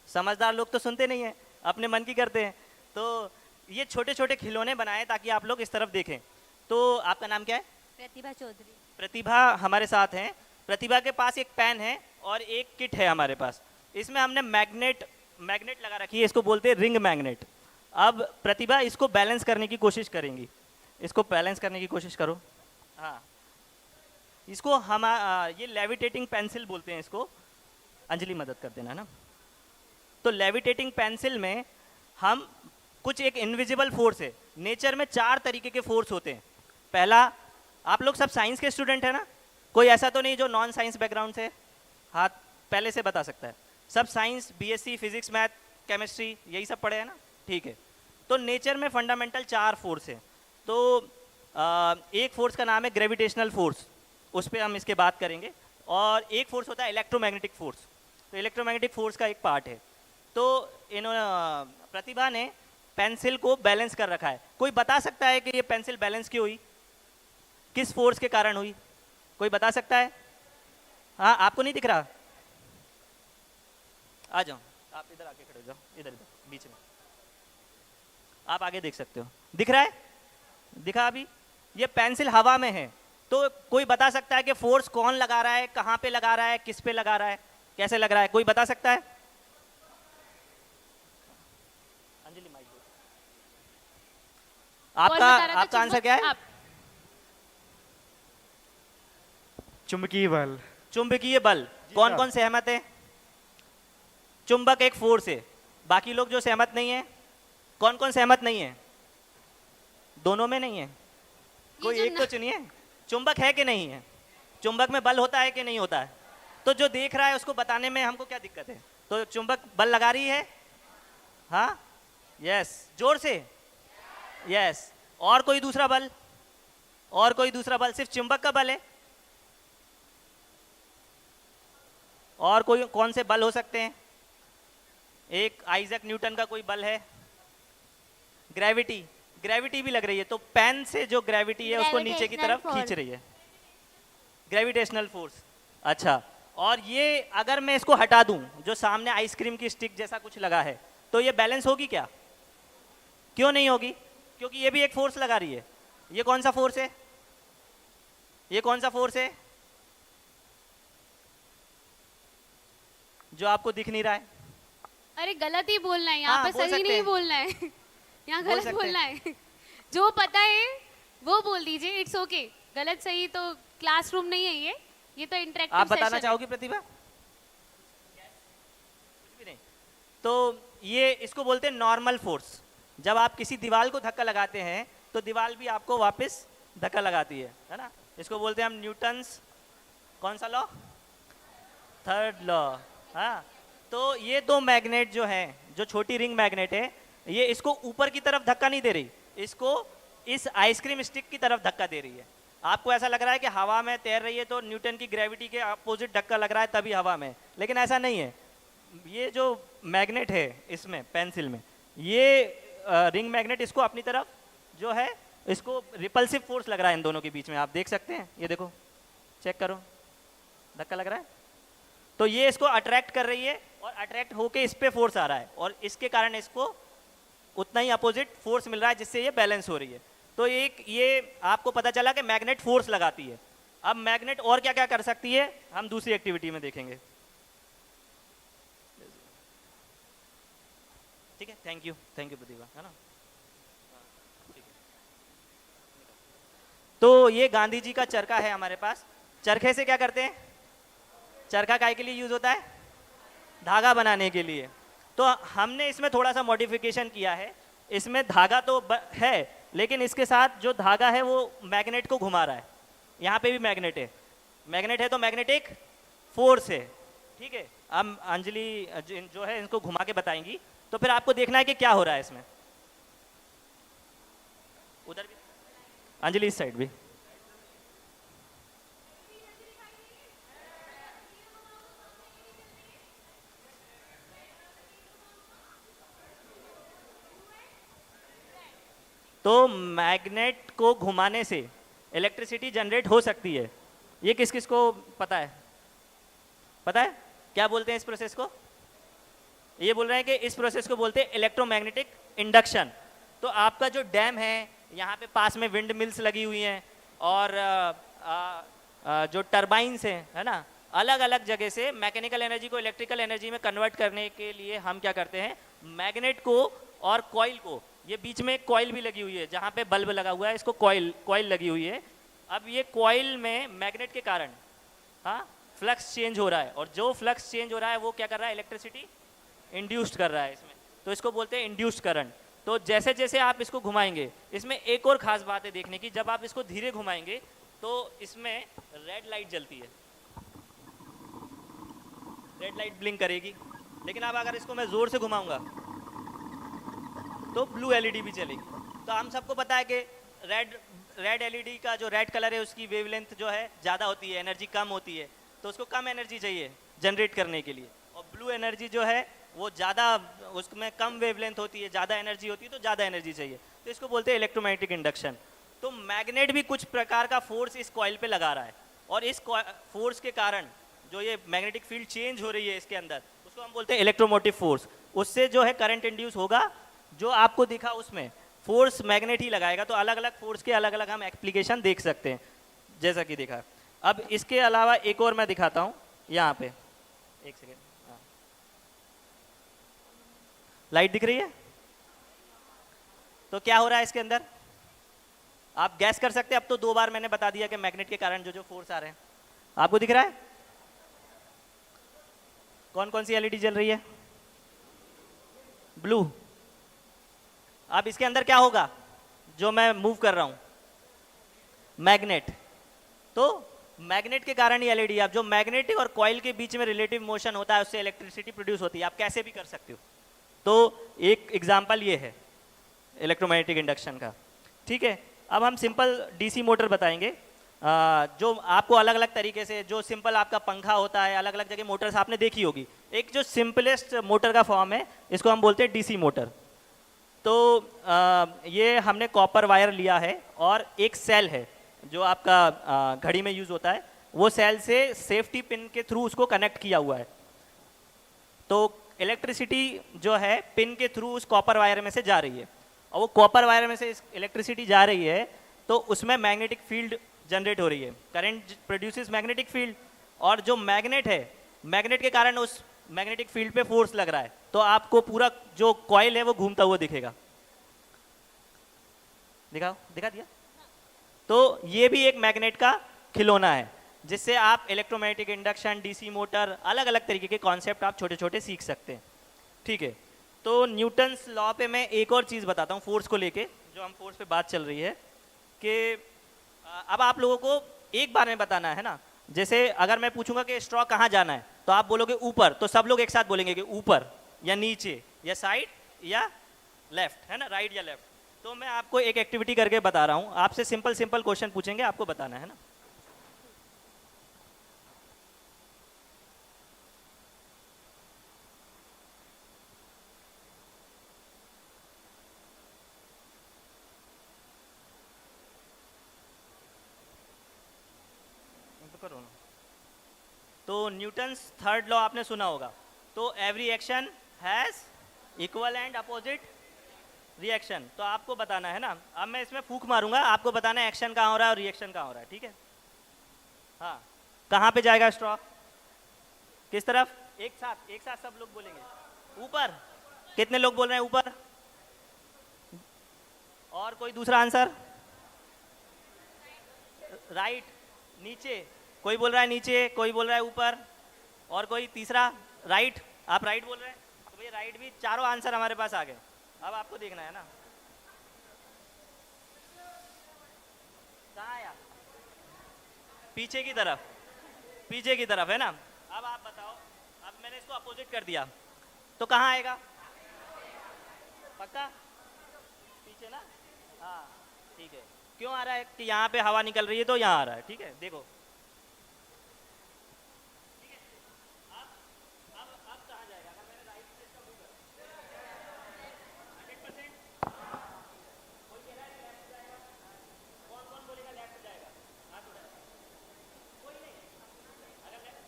समझदार लोग तो सुनते नहीं हैं, अपने मन की करते हैं। तो ये छोटे छोटे खिलौने बनाए ताकि आप लोग इस तरफ देखें। तो आपका नाम क्या है? प्रतिभा चौधरी। प्रतिभा हमारे साथ हैं। प्रतिभा के पास एक पेन है और एक किट है हमारे पास। इसमें हमने मैग्नेट लगा रखी है, इसको बोलते हैं रिंग मैग्नेट। अब प्रतिभा इसको बैलेंस करने की कोशिश करेंगी। इसको बैलेंस करने की कोशिश करो। हाँ, इसको हम ये लेविटेटिंग पेंसिल बोलते हैं इसको। अंजलि मदद कर देना ना। तो लेविटेटिंग पेंसिल में हम कुछ एक इनविजिबल फोर्स है। नेचर में 4 तरीके के फोर्स होते हैं। पहला, आप लोग सब साइंस के स्टूडेंट है ना? कोई ऐसा तो नहीं जो नॉन साइंस बैकग्राउंड से हाथ पहले से बता सकता है? सब science, BSc, physics, math, chemistry यही सब पढ़े हैं ना? ठीक है। तो नेचर में फंडामेंटल 4 फोर्स है। तो एक फोर्स का नाम है ग्रेविटेशनल फोर्स, उस पर हम इसके बात करेंगे। और एक फोर्स होता है इलेक्ट्रोमैग्नेटिक फोर्स। तो इलेक्ट्रोमैग्नेटिक फोर्स का एक पार्ट है। तो इन्होंने प्रतिभा ने पेंसिल को बैलेंस कर रखा है। कोई बता सकता है कि ये पेंसिल बैलेंस क्यों हुई? किस फोर्स के कारण हुई? कोई बता सकता है? हाँ, आपको नहीं दिख रहा? आ जाओ, आप इधर आके खड़े हो जाओ, इधर इधर बीच में। आप आगे देख सकते हो। दिख रहा है? दिखा अभी? ये पेंसिल हवा में है। तो कोई बता सकता है कि फोर्स कौन लगा रहा है, कहाँ पे लगा रहा है, किस पे लगा रहा है, कैसे लग रहा है? कोई बता सकता है? अंजलि माइक दो। आपका आंसर क्या है? चुंबकीय बल। चुंबकीय बल। कौन कौन सहमत है? चुंबक एक फोर्स है। बाकी लोग जो सहमत नहीं है, कौन कौन सहमत नहीं है? दोनों में नहीं है? कोई एक तो चुनिए। चुंबक है कि नहीं है? चुंबक में बल होता है कि नहीं होता है? तो जो देख रहा है उसको बताने में हमको क्या दिक्कत है? तो चुंबक बल लगा रही है? हाँ, यस, जोर से, यस। और कोई दूसरा बल? और कोई दूसरा बल? सिर्फ चुंबक का बल है? और कोई कौन से बल हो सकते हैं? एक आइजैक न्यूटन का कोई बल है? ग्रेविटी। ग्रेविटी भी लग रही है। तो पेन से जो ग्रेविटी है उसको नीचे की तरफ खींच रही है, ग्रेविटेशनल फोर्स। अच्छा, और ये अगर मैं इसको हटा दूं, जो सामने आइसक्रीम की स्टिक जैसा कुछ लगा है, तो ये बैलेंस होगी क्या? क्यों नहीं होगी? क्योंकि ये भी एक फोर्स लगा रही है। ये कौन सा फोर्स है? ये कौन सा फोर्स है जो आपको दिख नहीं रहा है? अरे गलत ही बोलना है यहाँ हाँ, पर, बोल सही सकते नहीं हैं। बोलना है। यहाँ बोल गलत सकते बोलना है। जो पता है वो बोल दीजिए, इट्स ओके। गलत सही तो क्लासरूम नहीं है ये तो इंटरेक्टिव आप सेशन बताना है। चाहोगी प्रतिभा? कुछ भी नहीं। तो ये इसको बोलते हैं नॉर्मल फोर्स। जब आप किसी दीवार को धक्का लगाते हैं तो दीवार भी आपको वापस धक्का लगाती है ना? इसको बोलते हैं हम न्यूटन्स कौन सा लॉ? 3rd law. हाँ, तो ये 2 मैग्नेट जो हैं, जो छोटी रिंग मैग्नेट है, ये इसको ऊपर की तरफ धक्का नहीं दे रही, इसको इस आइसक्रीम स्टिक की तरफ धक्का दे रही है। आपको ऐसा लग रहा है कि हवा में तैर रही है तो न्यूटन की ग्रेविटी के अपोजिट धक्का लग रहा है तभी हवा में, लेकिन ऐसा नहीं है। ये जो मैग्नेट है इसमें पेंसिल में, ये रिंग मैग्नेट इसको अपनी तरफ जो है, इसको रिपल्सिव फोर्स लग रहा है इन दोनों के बीच में। आप देख सकते हैं, ये देखो, चेक करो, धक्का लग रहा है। तो ये इसको अट्रैक्ट कर रही है और अट्रैक्ट होके इस पे फोर्स आ रहा है और इसके कारण इसको उतना ही अपोजिट फोर्स मिल रहा है जिससे ये बैलेंस हो रही है। तो एक ये आपको पता चला कि मैग्नेट फोर्स लगाती है। अब मैग्नेट और क्या क्या कर सकती है हम दूसरी एक्टिविटी में देखेंगे। ठीक है, थैंक यू प्रतिभा, है ना? ठीक है। तो ये गांधी जी का चरखा है हमारे पास। चरखे से क्या करते हैं? चरखा काय के लिए यूज होता है? धागा बनाने के लिए। तो हमने इसमें थोड़ा सा मॉडिफिकेशन किया है। इसमें धागा तो है, लेकिन इसके साथ जो धागा है वो मैग्नेट को घुमा रहा है। यहाँ पे भी मैग्नेट है, मैग्नेट है तो मैग्नेटिक फोर्स है, ठीक है। अब अंजलि जो है इनको घुमा के बताएंगी, तो फिर आपको देखना है कि क्या हो रहा है इसमें। उधर भी अंजलि, इस साइड भी। तो मैग्नेट को घुमाने से इलेक्ट्रिसिटी जनरेट हो सकती है। ये किस किस को पता है? पता है क्या बोलते हैं इस प्रोसेस को? ये बोल रहे हैं कि इस प्रोसेस को बोलते हैं इलेक्ट्रोमैग्नेटिक इंडक्शन। तो आपका जो डैम है, यहाँ पे पास में विंड मिल्स लगी हुई हैं और जो टरबाइन्स हैं, है ना, अलग अलग जगह से मैकेनिकल एनर्जी को इलेक्ट्रिकल एनर्जी में कन्वर्ट करने के लिए हम क्या करते हैं, मैग्नेट को और कॉइल को, ये बीच में एक कॉइल भी लगी हुई है जहाँ पे बल्ब लगा हुआ है, इसको कॉइल लगी हुई है। अब ये कॉइल में मैग्नेट के कारण हाँ फ्लक्स चेंज हो रहा है, और जो फ्लक्स चेंज हो रहा है वो क्या कर रहा है, इलेक्ट्रिसिटी इंड्यूस्ड कर रहा है इसमें, तो इसको बोलते हैं इंड्यूस्ड करंट। तो जैसे जैसे आप इसको घुमाएंगे, इसमें एक और खास बात है देखने की, जब आप इसको धीरे घुमाएंगे तो इसमें रेड लाइट जलती है, रेड लाइट ब्लिंक करेगी। लेकिन अब अगर इसको मैं जोर से घुमाऊंगा तो ब्लू एलईडी भी चलेगी। तो हम सबको पता है कि रेड एलईडी का जो रेड कलर है उसकी वेवलेंथ जो है ज़्यादा होती है, एनर्जी कम होती है, तो उसको कम एनर्जी चाहिए जनरेट करने के लिए। और ब्लू एनर्जी जो है वो ज़्यादा, उसमें कम वेवलेंथ होती है, ज़्यादा एनर्जी होती है, तो ज़्यादा एनर्जी चाहिए, तो इसको बोलते हैं इलेक्ट्रोमैग्नेटिक इंडक्शन। तो मैग्नेट भी कुछ प्रकार का फोर्स इस कॉइल पे लगा रहा है, और इस फोर्स के कारण जो ये मैग्नेटिक फील्ड चेंज हो रही है इसके अंदर, उसको हम बोलते हैं इलेक्ट्रोमोटिव फोर्स। उससे जो है करंट इंड्यूस होगा, जो आपको दिखा उसमें फोर्स मैग्नेट ही लगाएगा। तो अलग अलग फोर्स के अलग अलग हम एप्लीकेशन देख सकते हैं, जैसा कि दिखा। अब इसके अलावा एक और मैं दिखाता हूँ यहाँ पे, एक सेकेंड, लाइट दिख रही है? तो क्या हो रहा है इसके अंदर, आप गैस कर सकते हैं। अब तो 2 बार मैंने बता दिया कि मैग्नेट के कारण जो जो फोर्स आ रहे हैं। आपको दिख रहा है कौन कौन सी एलईडी जल रही है? ब्लू। अब इसके अंदर क्या होगा जो मैं मूव कर रहा हूं, मैग्नेट। तो मैग्नेट के कारण ही एलईडी, अब जो मैग्नेटिक और कॉइल के बीच में रिलेटिव मोशन होता है उससे इलेक्ट्रिसिटी प्रोड्यूस होती है। आप कैसे भी कर सकते हो। तो एक एग्जांपल ये है इलेक्ट्रोमैग्नेटिक इंडक्शन का, ठीक है। अब हम सिंपल डीसी मोटर बताएंगे, जो आपको अलग अलग तरीके से, जो सिंपल आपका पंखा होता है, अलग अलग जगह मोटर्स आपने देखी होगी। एक जो सिंपलेस्ट मोटर का फॉर्म है, इसको हम बोलते हैं डीसी मोटर। तो ये हमने कॉपर वायर लिया है और एक सेल है जो आपका घड़ी में यूज होता है, वो सेल से सेफ्टी पिन के थ्रू उसको कनेक्ट किया हुआ है। तो इलेक्ट्रिसिटी जो है पिन के थ्रू उस कॉपर वायर में से जा रही है, और वो कॉपर वायर में से इलेक्ट्रिसिटी जा रही है, तो उसमें मैग्नेटिक फील्ड जनरेट हो रही है, करंट प्रोड्यूसेस मैग्नेटिक फील्ड। और जो मैग्नेट है, मैग्नेट के कारण उस मैग्नेटिक फील्ड पे फोर्स लग रहा है, तो आपको पूरा जो कॉइल है वो घूमता हुआ दिखेगा। दिखाओ, दिखा दिया। तो ये भी एक मैग्नेट का खिलौना है, जिससे आप इलेक्ट्रोमैग्नेटिक इंडक्शन, डीसी मोटर, अलग अलग तरीके के कॉन्सेप्ट आप छोटे छोटे सीख सकते हैं, ठीक है। तो न्यूटन्स लॉ पे मैं एक और चीज़ बताता हूँ फोर्स को लेके, जो हम फोर्स पे बात चल रही है, कि अब आप लोगों को एक बार में बताना है ना। जैसे अगर मैं पूछूंगा कि स्ट्रॉ कहाँ जाना है, तो आप बोलोगे ऊपर, तो सब लोग एक साथ बोलेंगे कि ऊपर या नीचे या साइड या लेफ्ट, है ना, राइट या लेफ्ट। तो मैं आपको एक एक्टिविटी करके बता रहा हूँ, आपसे सिंपल सिंपल क्वेश्चन पूछेंगे, आपको बताना है ना। तो न्यूटन्स थर्ड लॉ आपने सुना होगा। तो every action has equal and opposite reaction. तो आपको बताना है ना, अब मैं इसमें फूंक मारूंगा, आपको बताना है एक्शन कहाँ हो रहा है और रिएक्शन कहाँ हो रहा है, ठीक है। हाँ, कहाँ पे जाएगा स्ट्रॉ, किस तरफ? एक साथ सब लोग बोलेंगे ऊपर। कितने लोग बोल रहे हैं ऊपर? और कोई दूसरा आंसर? राइट, नीचे। कोई बोल रहा है नीचे, कोई बोल रहा है ऊपर, और कोई तीसरा राइट। आप राइट बोल रहे हैं, तो भैया राइट भी। चारों आंसर हमारे पास आ गए। अब आपको देखना है ना, कहाँ आया? पीछे की तरफ, पीछे की तरफ है ना। अब आप बताओ, अब मैंने इसको अपोजिट कर दिया तो कहाँ आएगा? पक्का पीछे ना। हाँ ठीक है। क्यों आ रहा है कि यहाँ पे हवा निकल रही है तो यहाँ आ रहा है, ठीक है। देखो ठीक है, अब कहाँ जाएगा? अगर मैंने राइट से इसका मूव कर 100%, कोई कह रहा है लेफ्ट जाएगा, कौन कौन बोलेगा लेफ्ट जाएगा? हाथ उठाओ। कोई नहीं, अगर लेफ्ट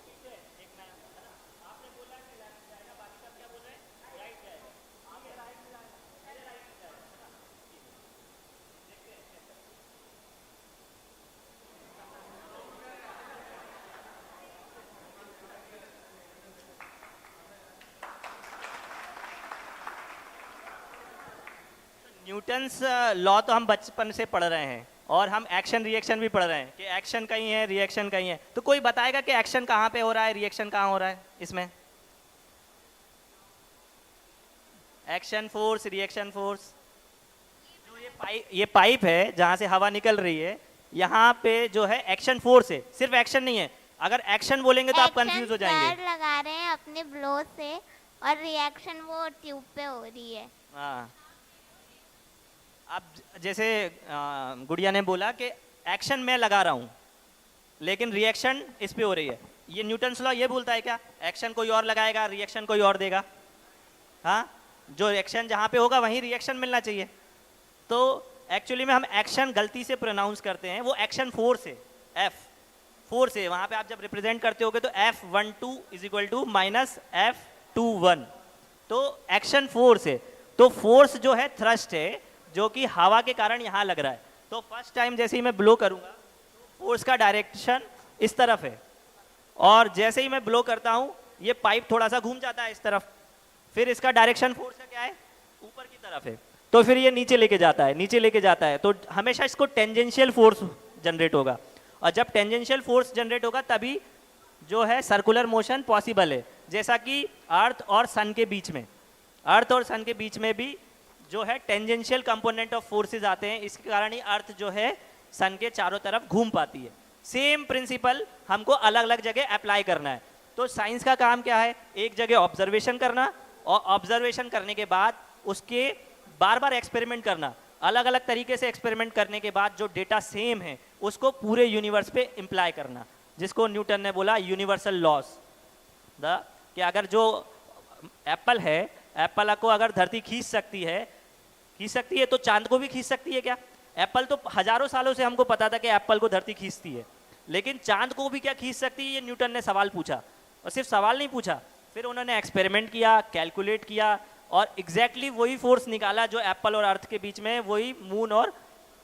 पीछे देखना है ना। आपने बोला कि लेफ्ट जाएगा, बाकी सब क्या बोल रहे हैं? राइट जाएगा। आगे राइट में जाएगा, पहले राइट में जाएगा, है ना। ठीक है, देखते हैं कैसे। न्यूटन्स लॉ तो हम बचपन से पढ़ रहे हैं और हम एक्शन रिएक्शन भी पढ़ रहे हैं कि एक्शन कहीं है, रिएक्शन कहीं है। तो कोई बताएगा कि एक्शन कहाँ पे हो रहा है, रिएक्शन कहाँ हो रहा है इसमें? Action force, reaction force. जो ये पाइप है जहाँ से हवा निकल रही है, यहाँ पे जो है एक्शन फोर्स है, सिर्फ एक्शन नहीं है। अगर एक्शन बोलेंगे तो आप कंफ्यूज हो जाएंगे। एक्शन लगा रहे हैं अपने ब्लो से और रिएक्शन वो ट्यूब पे हो रही है। हाँ, अब जैसे गुड़िया ने बोला कि एक्शन मैं लगा रहा हूँ लेकिन रिएक्शन इस पे हो रही है। ये न्यूटन्स लॉ ये बोलता है क्या? एक्शन कोई और लगाएगा, रिएक्शन कोई और देगा। हाँ, जो एक्शन जहाँ पे होगा वहीं रिएक्शन मिलना चाहिए। तो एक्चुअली में हम एक्शन गलती से प्रोनाउंस करते हैं, वो एक्शन फोर्स है, एफ फोर्स है। वहाँ पे आप जब रिप्रेजेंट करते होगे तो F12 is equal to minus F21, तो एक्शन फोर्स है। तो फोर्स जो है थ्रस्ट है, जो कि हवा के कारण यहाँ लग रहा है। तो फर्स्ट टाइम जैसे ही मैं ब्लो करूँगा तो फोर्स का डायरेक्शन इस तरफ है, और जैसे ही मैं ब्लो करता हूँ ये पाइप थोड़ा सा घूम जाता है इस तरफ, फिर इसका डायरेक्शन फोर्स का क्या है? ऊपर की तरफ है। तो फिर ये नीचे लेके जाता है, नीचे लेके जाता है, तो हमेशा इसको टेंजेंशियल फोर्स जनरेट होगा। और जब टेंजेंशियल फोर्स जनरेट होगा तभी जो है सर्कुलर मोशन पॉसिबल है। जैसा कि अर्थ और सन के बीच में, अर्थ और सन के बीच में भी जो है टेंजेंशियल कंपोनेंट ऑफ फोर्सेस आते हैं, इसके कारण ही अर्थ जो है सन के चारों तरफ घूम पाती है। सेम प्रिंसिपल हमको अलग अलग जगह अप्लाई करना है। तो साइंस का काम क्या है? एक जगह ऑब्जर्वेशन करना, और ऑब्जर्वेशन करने के बाद उसके बार बार एक्सपेरिमेंट करना। अलग अलग तरीके से एक्सपेरिमेंट करने के बाद जो डेटा सेम है उसको पूरे यूनिवर्स पे इम्प्लाई करना, जिसको न्यूटन ने बोला यूनिवर्सल लॉज। कि अगर जो एप्पल है, एप्पल को अगर धरती खींच सकती है तो चांद को भी खींच सकती है क्या? एप्पल तो हजारों सालों से हमको पता था कि एप्पल को धरती खींचती है, लेकिन चांद को भी क्या खींच सकती है? ये न्यूटन ने सवाल पूछा, और सिर्फ सवाल नहीं पूछा, फिर उन्होंने एक्सपेरिमेंट किया, कैलकुलेट किया, और एग्जैक्टली वही फोर्स निकाला जो एप्पल और अर्थ के बीच में है, वही मून और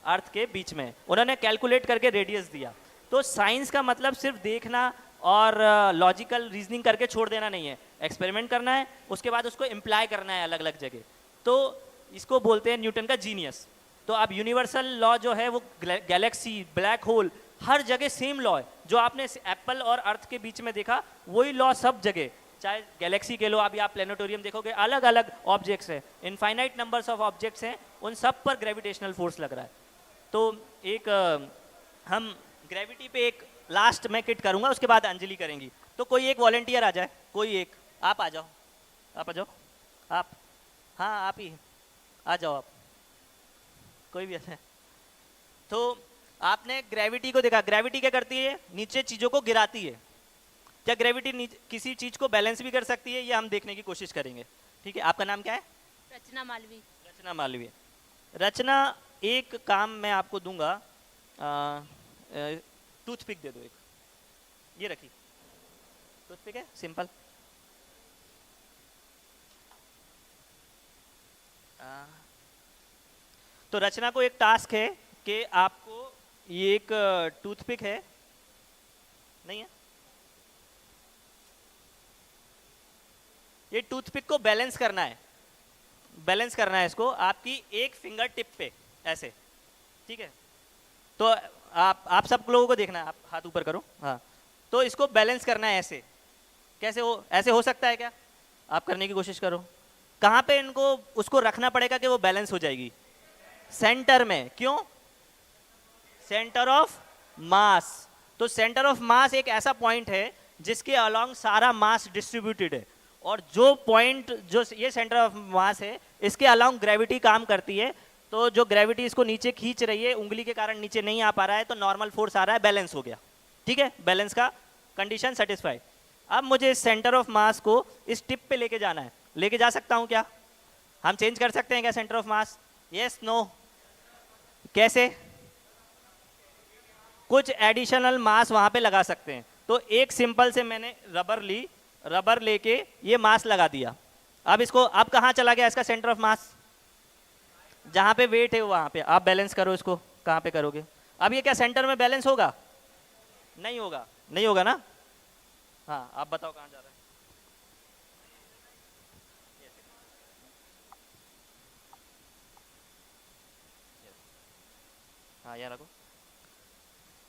अर्थ के बीच में। उन्होंने कैलकुलेट करके रेडियस दिया। तो साइंस का मतलब सिर्फ देखना और लॉजिकल रीजनिंग करके छोड़ देना नहीं है, एक्सपेरिमेंट करना है, उसके बाद उसको इम्प्लाई करना है अलग अलग जगह। तो इसको बोलते हैं न्यूटन का जीनियस। तो अब यूनिवर्सल लॉ जो है वो गैलेक्सी, ब्लैक होल, हर जगह सेम लॉ है। जो आपने एप्पल और अर्थ के बीच में देखा वही लॉ सब जगह, चाहे गैलेक्सी के लो, अभी आप प्लेनेटोरियम देखोगे, अलग अलग ऑब्जेक्ट्स हैं, इनफाइनाइट नंबर्स ऑफ ऑब्जेक्ट्स हैं, उन सब पर ग्रेविटेशनल फोर्स लग रहा है। तो एक हम ग्रेविटी पे एक लास्ट मैं किट करूंगा, उसके बाद अंजलि करेंगी। तो कोई एक वॉलंटियर आ जाए, कोई एक, आप आ जाओ, आप आ जाओ, आप, हाँ आप ही आ जाओ, आप कोई भी ऐसा है। तो आपने ग्रेविटी को देखा, ग्रेविटी क्या करती है? नीचे चीज़ों को गिराती है। क्या ग्रेविटी किसी चीज़ को बैलेंस भी कर सकती है? ये हम देखने की कोशिश करेंगे। ठीक है, आपका नाम क्या है? रचना मालवी। रचना मालवीय। रचना, एक काम मैं आपको दूंगा, टूथपिक दे दो एक, ये रखी टूथपिक है, सिंपल। तो रचना को एक टास्क है कि आपको ये एक टूथपिक है, नहीं है, ये टूथपिक को बैलेंस करना है, बैलेंस करना है इसको आपकी एक फिंगर टिप पे ऐसे, ठीक है। तो आप सब लोगों को देखना है, आप हाथ ऊपर करो, हाँ। तो इसको बैलेंस करना है ऐसे, कैसे हो, ऐसे हो सकता है क्या? आप करने की कोशिश करो। कहाँ पे इनको उसको रखना पड़ेगा कि वो बैलेंस हो जाएगी? सेंटर में। क्यों? सेंटर ऑफ मास। तो सेंटर ऑफ मास एक ऐसा पॉइंट है जिसके अलोंग सारा मास डिस्ट्रीब्यूटेड है, और जो पॉइंट जो ये सेंटर ऑफ मास है इसके अलोंग ग्रेविटी काम करती है। तो जो ग्रेविटी इसको नीचे खींच रही है, उंगली के कारण नीचे नहीं आ पा रहा है, तो नॉर्मल फोर्स आ रहा है, बैलेंस हो गया। ठीक है, बैलेंस का कंडीशन सेटिस्फाई। अब मुझे इस सेंटर ऑफ मास को इस टिप पे लेके जाना है। लेके जा सकता हूं क्या? हम चेंज कर सकते हैं क्या centre of mass? Yes, no? कैसे? कुछ एडिशनल मास वहां पे लगा सकते हैं। तो एक सिंपल से मैंने रबर लेके ये मास लगा दिया। अब इसको, अब कहाँ चला गया इसका सेंटर ऑफ मास? जहां पे वेट है वहां पे। आप बैलेंस करो इसको, कहाँ पे करोगे? अब ये क्या सेंटर में बैलेंस होगा? नहीं होगा, नहीं होगा ना? हाँ, आप बताओ कहाँ जा रहा है? हाँ, यहाँ रखो।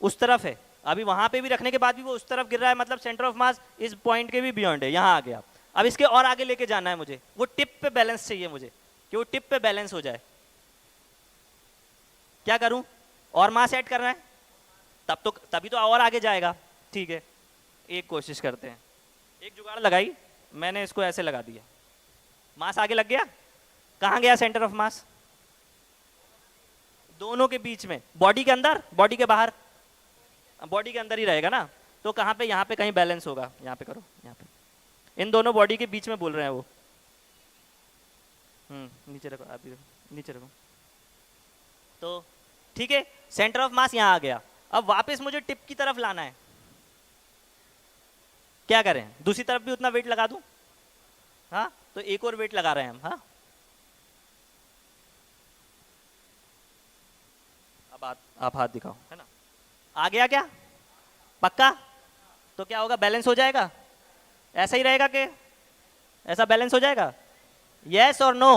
उस तरफ है, अभी वहां पे भी रखने के बाद भी वो उस तरफ गिर रहा है, मतलब सेंटर ऑफ मास इस पॉइंट के भी बियॉन्ड है, यहाँ आ गया। अब इसके और आगे लेके जाना है मुझे, वो टिप पे बैलेंस चाहिए मुझे, कि वो टिप पे बैलेंस हो जाए। क्या करूं? और मास ऐड करना है, तभी तो और आगे जाएगा। ठीक है, एक कोशिश करते हैं। एक जुगाड़ लगाई मैंने, इसको ऐसे लगा दिया, मास आगे लग गया। कहाँ गया सेंटर ऑफ मास? दोनों के बीच में, बॉडी के अंदर, बॉडी के बाहर? बॉडी के अंदर ही रहेगा ना। तो कहाँ पे? यहाँ पे कहीं बैलेंस होगा। यहाँ पे करो, यहाँ पे इन दोनों बॉडी के बीच में बोल रहे हैं वो। नीचे रखो, आप भी नीचे रखो। तो ठीक है, सेंटर ऑफ मास यहाँ आ गया। अब वापस मुझे टिप की तरफ लाना है। क्या करें? दूसरी तरफ भी उतना वेट लगा दूं? हाँ, तो एक और वेट लगा रहे हैं हम। हाँ, अब आप हाथ दिखाओ, है ना? आ गया क्या? पक्का? तो क्या होगा? बैलेंस हो जाएगा? ऐसा ही रहेगा कि ऐसा बैलेंस हो जाएगा? यस और नो?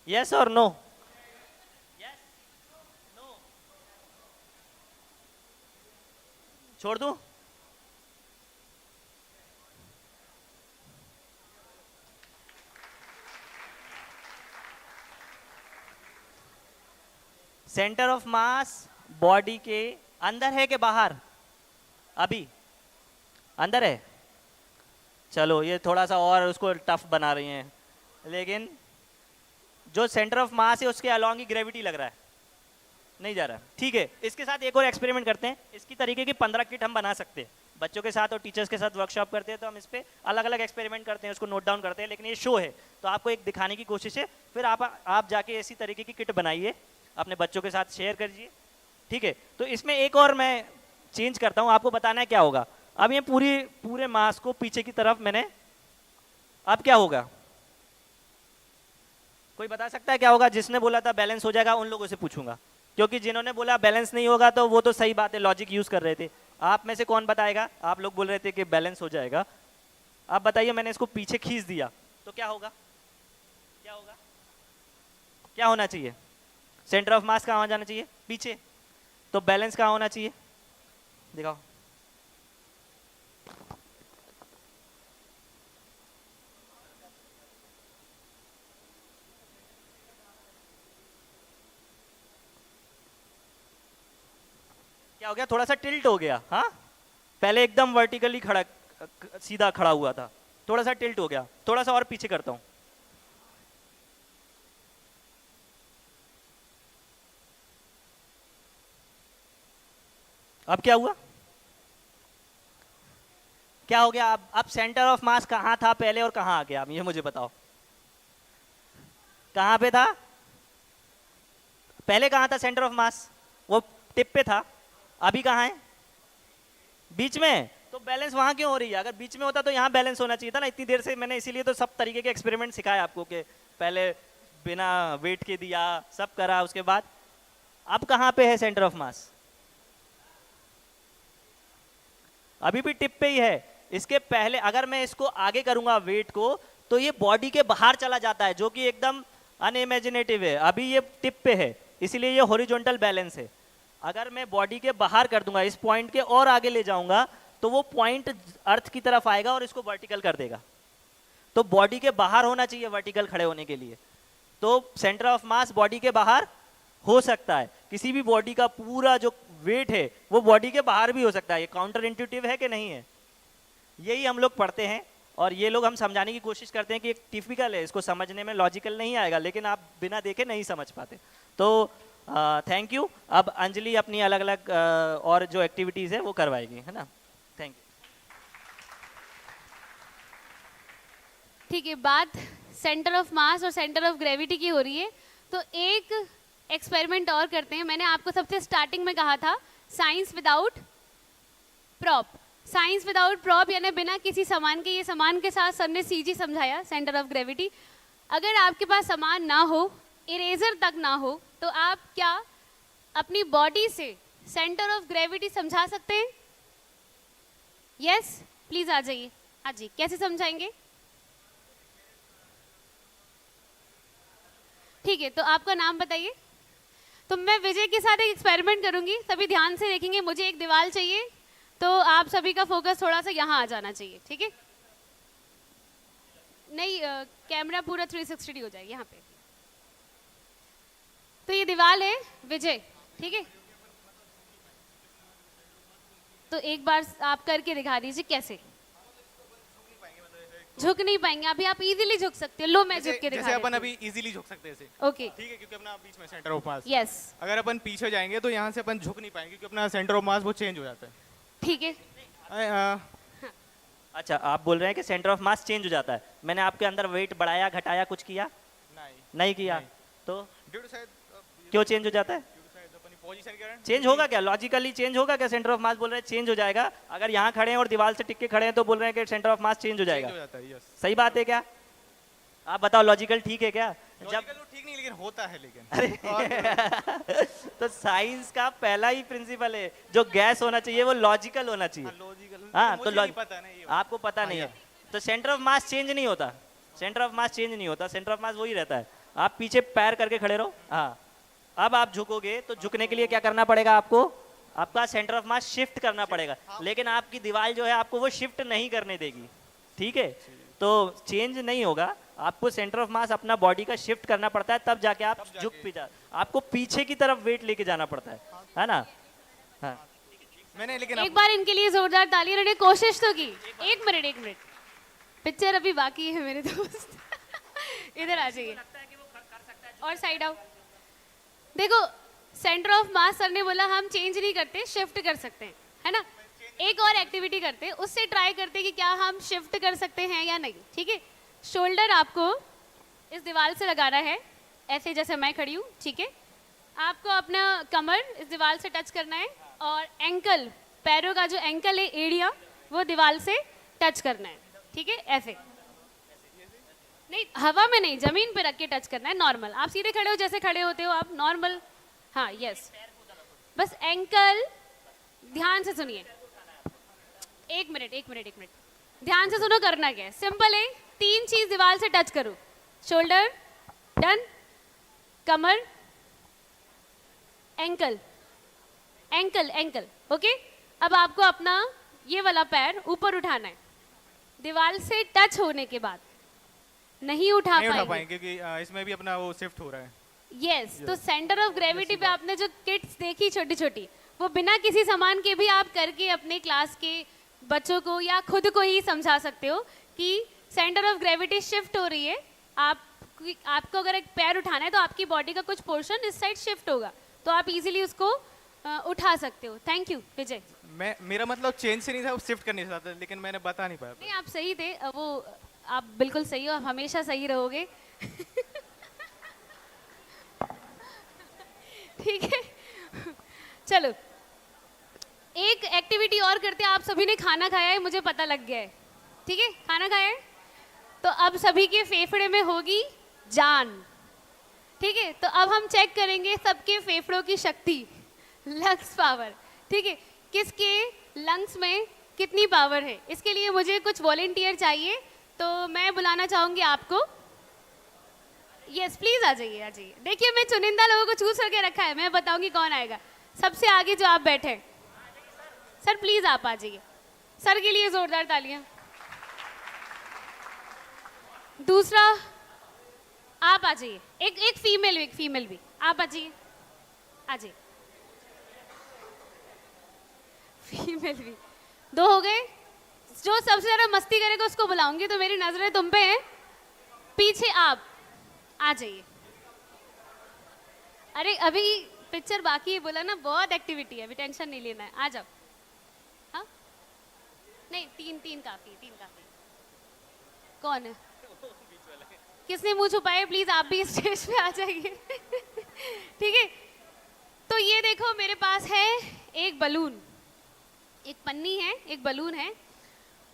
यस और नो? Yes, no? छोड़ दूं? सेंटर ऑफ मास बॉडी के अंदर है कि बाहर? अभी अंदर है। चलो, ये थोड़ा सा और उसको टफ बना रही हैं, लेकिन जो सेंटर ऑफ मास है उसके अलोंग ही ग्रेविटी लग रहा है, नहीं जा रहा। ठीक है, इसके साथ एक और एक्सपेरिमेंट करते हैं। इसकी तरीके की 15 किट हम बना सकते हैं बच्चों के साथ, और टीचर्स के साथ वर्कशॉप करते हैं। तो हम इस पे अलग अलग एक्सपेरिमेंट करते हैं, उसको नोट डाउन करते हैं। लेकिन ये शो है तो आपको एक दिखाने की कोशिश है। फिर आप जाके ऐसी तरीके की किट बनाइए, अपने बच्चों के साथ शेयर करिए। ठीक है, तो इसमें एक और मैं चेंज करता हूँ, आपको बताना है क्या होगा। अब ये पूरे मास को पीछे की तरफ मैंने, अब क्या होगा? कोई बता सकता है क्या होगा? जिसने बोला था बैलेंस हो जाएगा उन लोगों से पूछूंगा, क्योंकि जिन्होंने बोला बैलेंस नहीं होगा तो वो तो सही बात है, लॉजिक यूज कर रहे थे। आप में से कौन बताएगा? आप लोग बोल रहे थे कि बैलेंस हो जाएगा। आप बताइए, मैंने इसको पीछे खींच दिया तो क्या होगा? क्या होगा? क्या होना चाहिए? सेंटर ऑफ मास कहाँ जाना चाहिए? पीछे। तो बैलेंस कहाँ होना चाहिए? दिखाओ। क्या हो गया? थोड़ा सा टिल्ट हो गया। हाँ, पहले एकदम वर्टिकली खड़ा, सीधा खड़ा हुआ था, थोड़ा सा टिल्ट हो गया। थोड़ा सा और पीछे करता हूं। अब क्या हुआ? क्या हो गया? अब सेंटर ऑफ मास कहां था पहले और कहां आ गया? ये मुझे बताओ, कहां पे था पहले? कहां था सेंटर ऑफ मास? वो टिप पे था। अभी कहां है? बीच में। तो बैलेंस वहां क्यों हो रही है? अगर बीच में होता तो यहां बैलेंस होना चाहिए था ना। इतनी देर से मैंने इसीलिए तो सब तरीके के एक्सपेरिमेंट सिखाए आपको, कि पहले बिना वेट के दिया, सब करा, उसके बाद अब कहां पे है सेंटर ऑफ मास? अभी भी टिप पे ही है। इसके पहले अगर मैं इसको आगे करूंगा वेट को, तो ये बॉडी के बाहर चला जाता है, जो कि एकदम अनइमेजिनेटिव है। अभी ये टिप पे है, इसीलिए ये हॉरिजॉन्टल बैलेंस है। अगर मैं बॉडी के बाहर कर दूंगा, इस पॉइंट के और आगे ले जाऊंगा, तो वो पॉइंट अर्थ की तरफ आएगा और इसको वर्टिकल कर देगा। तो बॉडी के बाहर होना चाहिए वर्टिकल खड़े होने के लिए। तो सेंटर ऑफ मास बॉडी के बाहर हो सकता है, किसी भी बॉडी का पूरा जो वेट है वो बॉडी के बाहर भी हो सकता है। ये काउंटर इंट्यूटिव है कि नहीं है? यही हम लोग पढ़ते हैं और ये लोग हम समझाने की कोशिश करते हैं कि एक टिपिकल है, इसको समझने में लॉजिकल नहीं आएगा, लेकिन आप बिना देखे नहीं समझ पाते। तो थैंक यू। अब अंजलि अपनी अलग अलग और जो एक्टिविटीज़ है वो करवाएगी, है ना? Thank you. ठीक है, बात सेंटर ऑफ मास और सेंटर ऑफ ग्रेविटी की हो रही है, तो एक एक्सपेरिमेंट और करते हैं। मैंने आपको सबसे स्टार्टिंग में कहा था science without prop. Science without prop यानी बिना किसी सामान के, ये सामान के साथ सर ने सीजी समझाया सेंटर ऑफ ग्रेविटी। अगर आपके पास सामान ना हो, इरेजर तक ना हो, तो आप क्या अपनी बॉडी से सेंटर ऑफ ग्रेविटी समझा सकते हैं? यस, प्लीज आ जाइए। हाँ जी, कैसे समझाएंगे? ठीक है, तो आपका नाम बताइए। तो मैं विजय के साथ एक एक्सपेरिमेंट करूंगी, सभी ध्यान से देखेंगे। मुझे एक दीवार चाहिए, तो आप सभी का फोकस थोड़ा सा यहाँ आ जाना चाहिए, ठीक है? नहीं, कैमरा पूरा 360 हो जाए यहाँ पे। तो ये दीवार है विजय, ठीक है? तो एक बार आप करके दिखा दीजिए कैसे। झुक नहीं पाएंगे अभी, आप इजीली झुक सकते हो। लो, मैं झुक के दिखा जैसे अपन देती अभी इजीली झुक सकते हैं ऐसे, हूँ। ओके, ठीक है, क्योंकि अपना बीच में सेंटर ऑफ मास। यस, अगर अपन पीछे जाएंगे तो यहाँ से अपन झुक नहीं पाएंगे, क्योंकि अपना सेंटर ऑफ मास वो चेंज हो जाता है। ठीक है। अच्छा, आप बोल रहे हैं कि सेंटर ऑफ मास चेंज हो जाता है। मैंने आपके अंदर वेट बढ़ाया घटाया कुछ किया? नहीं किया। तो ड्यू टू शायद क्यों चेंज हो जाता है? अपनी पोजीशन के कारण चेंज होगा क्या? लॉजिकली चेंज होगा क्या? सेंटर ऑफ मास बोल रहे हैं चेंज हो जाएगा। अगर यहाँ खड़े हैं और दीवार से टिक के खड़े हैं तो बोल रहे हैं कि सेंटर ऑफ मास चेंज हो चेंज जाएगा। हो जाता है। यस, सही बात है क्या? आप बताओ, लॉजिकल ठीक है क्या? जब लॉजिकल तो ठीक नहीं, लेकिन होता है। लेकिन तो साइंस का पहला ही प्रिंसिपल है, जो गैस होना चाहिए वो लॉजिकल होना चाहिए। लॉजिकल, हाँ, तो मुझे नहीं पता नहीं, आपको पता नहीं है। तो सेंटर ऑफ मास चेंज नहीं होता, सेंटर ऑफ मास चेंज नहीं होता, सेंटर ऑफ मास वही रहता है। आप पीछे पैर करके खड़े रहो। हाँ, अब आप झुकोगे तो झुकने के लिए क्या करना पड़ेगा आपको? आपका सेंटर ऑफ मास शिफ्ट करना पड़ेगा, लेकिन आपकी दीवार जो है आपको वो शिफ्ट नहीं करने देगी, ठीक है? तो चेंज नहीं होगा, आपको सेंटर ऑफ मास अपना बॉडी का शिफ्ट करना पड़ता है, तब जाके आप झुक भी जा। आपको पीछे की तरफ वेट लेके जाना पड़ता है ना? हाँ, मैंने लेकिन एक बार इनके लिए जोरदार ताली। इन्होंने कोशिश तो की। एक मिनट, पिक्चर अभी बाकी है मेरे दोस्त। इधर आ जाइए और साइड आओ। देखो, सेंटर ऑफ मास सर ने बोला हम चेंज नहीं करते, शिफ्ट कर सकते हैं, है ना? एक और एक्टिविटी करते हैं, उससे ट्राई करते हैं कि क्या हम शिफ्ट कर सकते हैं या नहीं, ठीक है? शोल्डर आपको इस दीवार से लगाना है, ऐसे जैसे मैं खड़ी हूँ, ठीक है? आपको अपना कमर इस दीवार से टच करना है और एंकल, पैरों का जो एंकल है, एड़िया, वो दीवार से टच करना है, ठीक है? ऐसे नहीं, हवा में नहीं, जमीन पे रख के टच करना है, नॉर्मल। आप सीधे खड़े हो जैसे खड़े होते हो आप, नॉर्मल। हाँ, यस, बस एंकल। ध्यान से सुनिए, एक मिनट, ध्यान से सुनो, करना क्या है, सिंपल है। 3 चीज दीवार से टच करो, शोल्डर डन, कमर, एंकल, एंकल, ओके? अब आपको अपना ये वाला पैर ऊपर उठाना है, दीवार से टच होने के बाद नहीं उठा नहीं उठा पाएंगे, पाएंगे, क्योंकि इसमें भी अपना वो शिफ्ट हो रहा है। यस। तो सेंटर ऑफ ग्रेविटी पे आपने जो किट्स देखी छोटी छोटी, वो बिना किसी सामान के भी आप करके अपने क्लास के बच्चों को या खुद को ही समझा सकते हो कि सेंटर ऑफ ग्रेविटी शिफ्ट हो रही है। आपको अगर एक पैर उठाना है तो आपकी बॉडी का कुछ पोर्शन इस साइड शिफ्ट होगा, तो आप इजीली उसको उठा सकते हो। थैंक यू विजय। मेरा मतलब चेंज से नहीं था, शिफ्ट करने से था, लेकिन मैंने बता नहीं पाया। नहीं, आप सही थे, वो आप बिल्कुल सही हो, आप हमेशा सही रहोगे। ठीक है, चलो एक एक्टिविटी और करते हैं। आप सभी ने खाना खाया है, मुझे पता लग गया है, ठीक है? खाना खाया है तो अब सभी के फेफड़े में होगी जान, ठीक है? तो अब हम चेक करेंगे सबके फेफड़ों की शक्ति, लंग्स पावर, ठीक है? किसके लंग्स में कितनी पावर है। इसके लिए मुझे कुछ वॉलेंटियर चाहिए, तो मैं बुलाना चाहूंगी आपको। यस, प्लीज आ जाइए, आ जाइए। देखिए, मैं चुनिंदा लोगों को चूज करके रखा है, मैं बताऊंगी कौन आएगा। सबसे आगे जो आप बैठे, सर प्लीज आप आ जाइए। सर के लिए जोरदार तालियां। दूसरा, आप आ जाइए। एक फीमेल भी आप आ जाइए, आ जाइए। फीमेल भी 2 हो गए। जो सबसे ज्यादा मस्ती करेगा उसको बुलाऊंगी, तो मेरी नजरें तुम पे हैं। पीछे आप आ जाइए। अरे अभी पिक्चर बाकी है, बोला ना, बहुत एक्टिविटी है, अभी टेंशन नहीं लेना है, आ जाओ। हाँ नहीं, 3 काफी, 3 काफी। कौन है? किसने मुंह छुपाए? प्लीज आप भी स्टेज पे आ जाइए। ठीक है, तो ये देखो मेरे पास है एक बलून, एक पन्नी है, एक बलून है,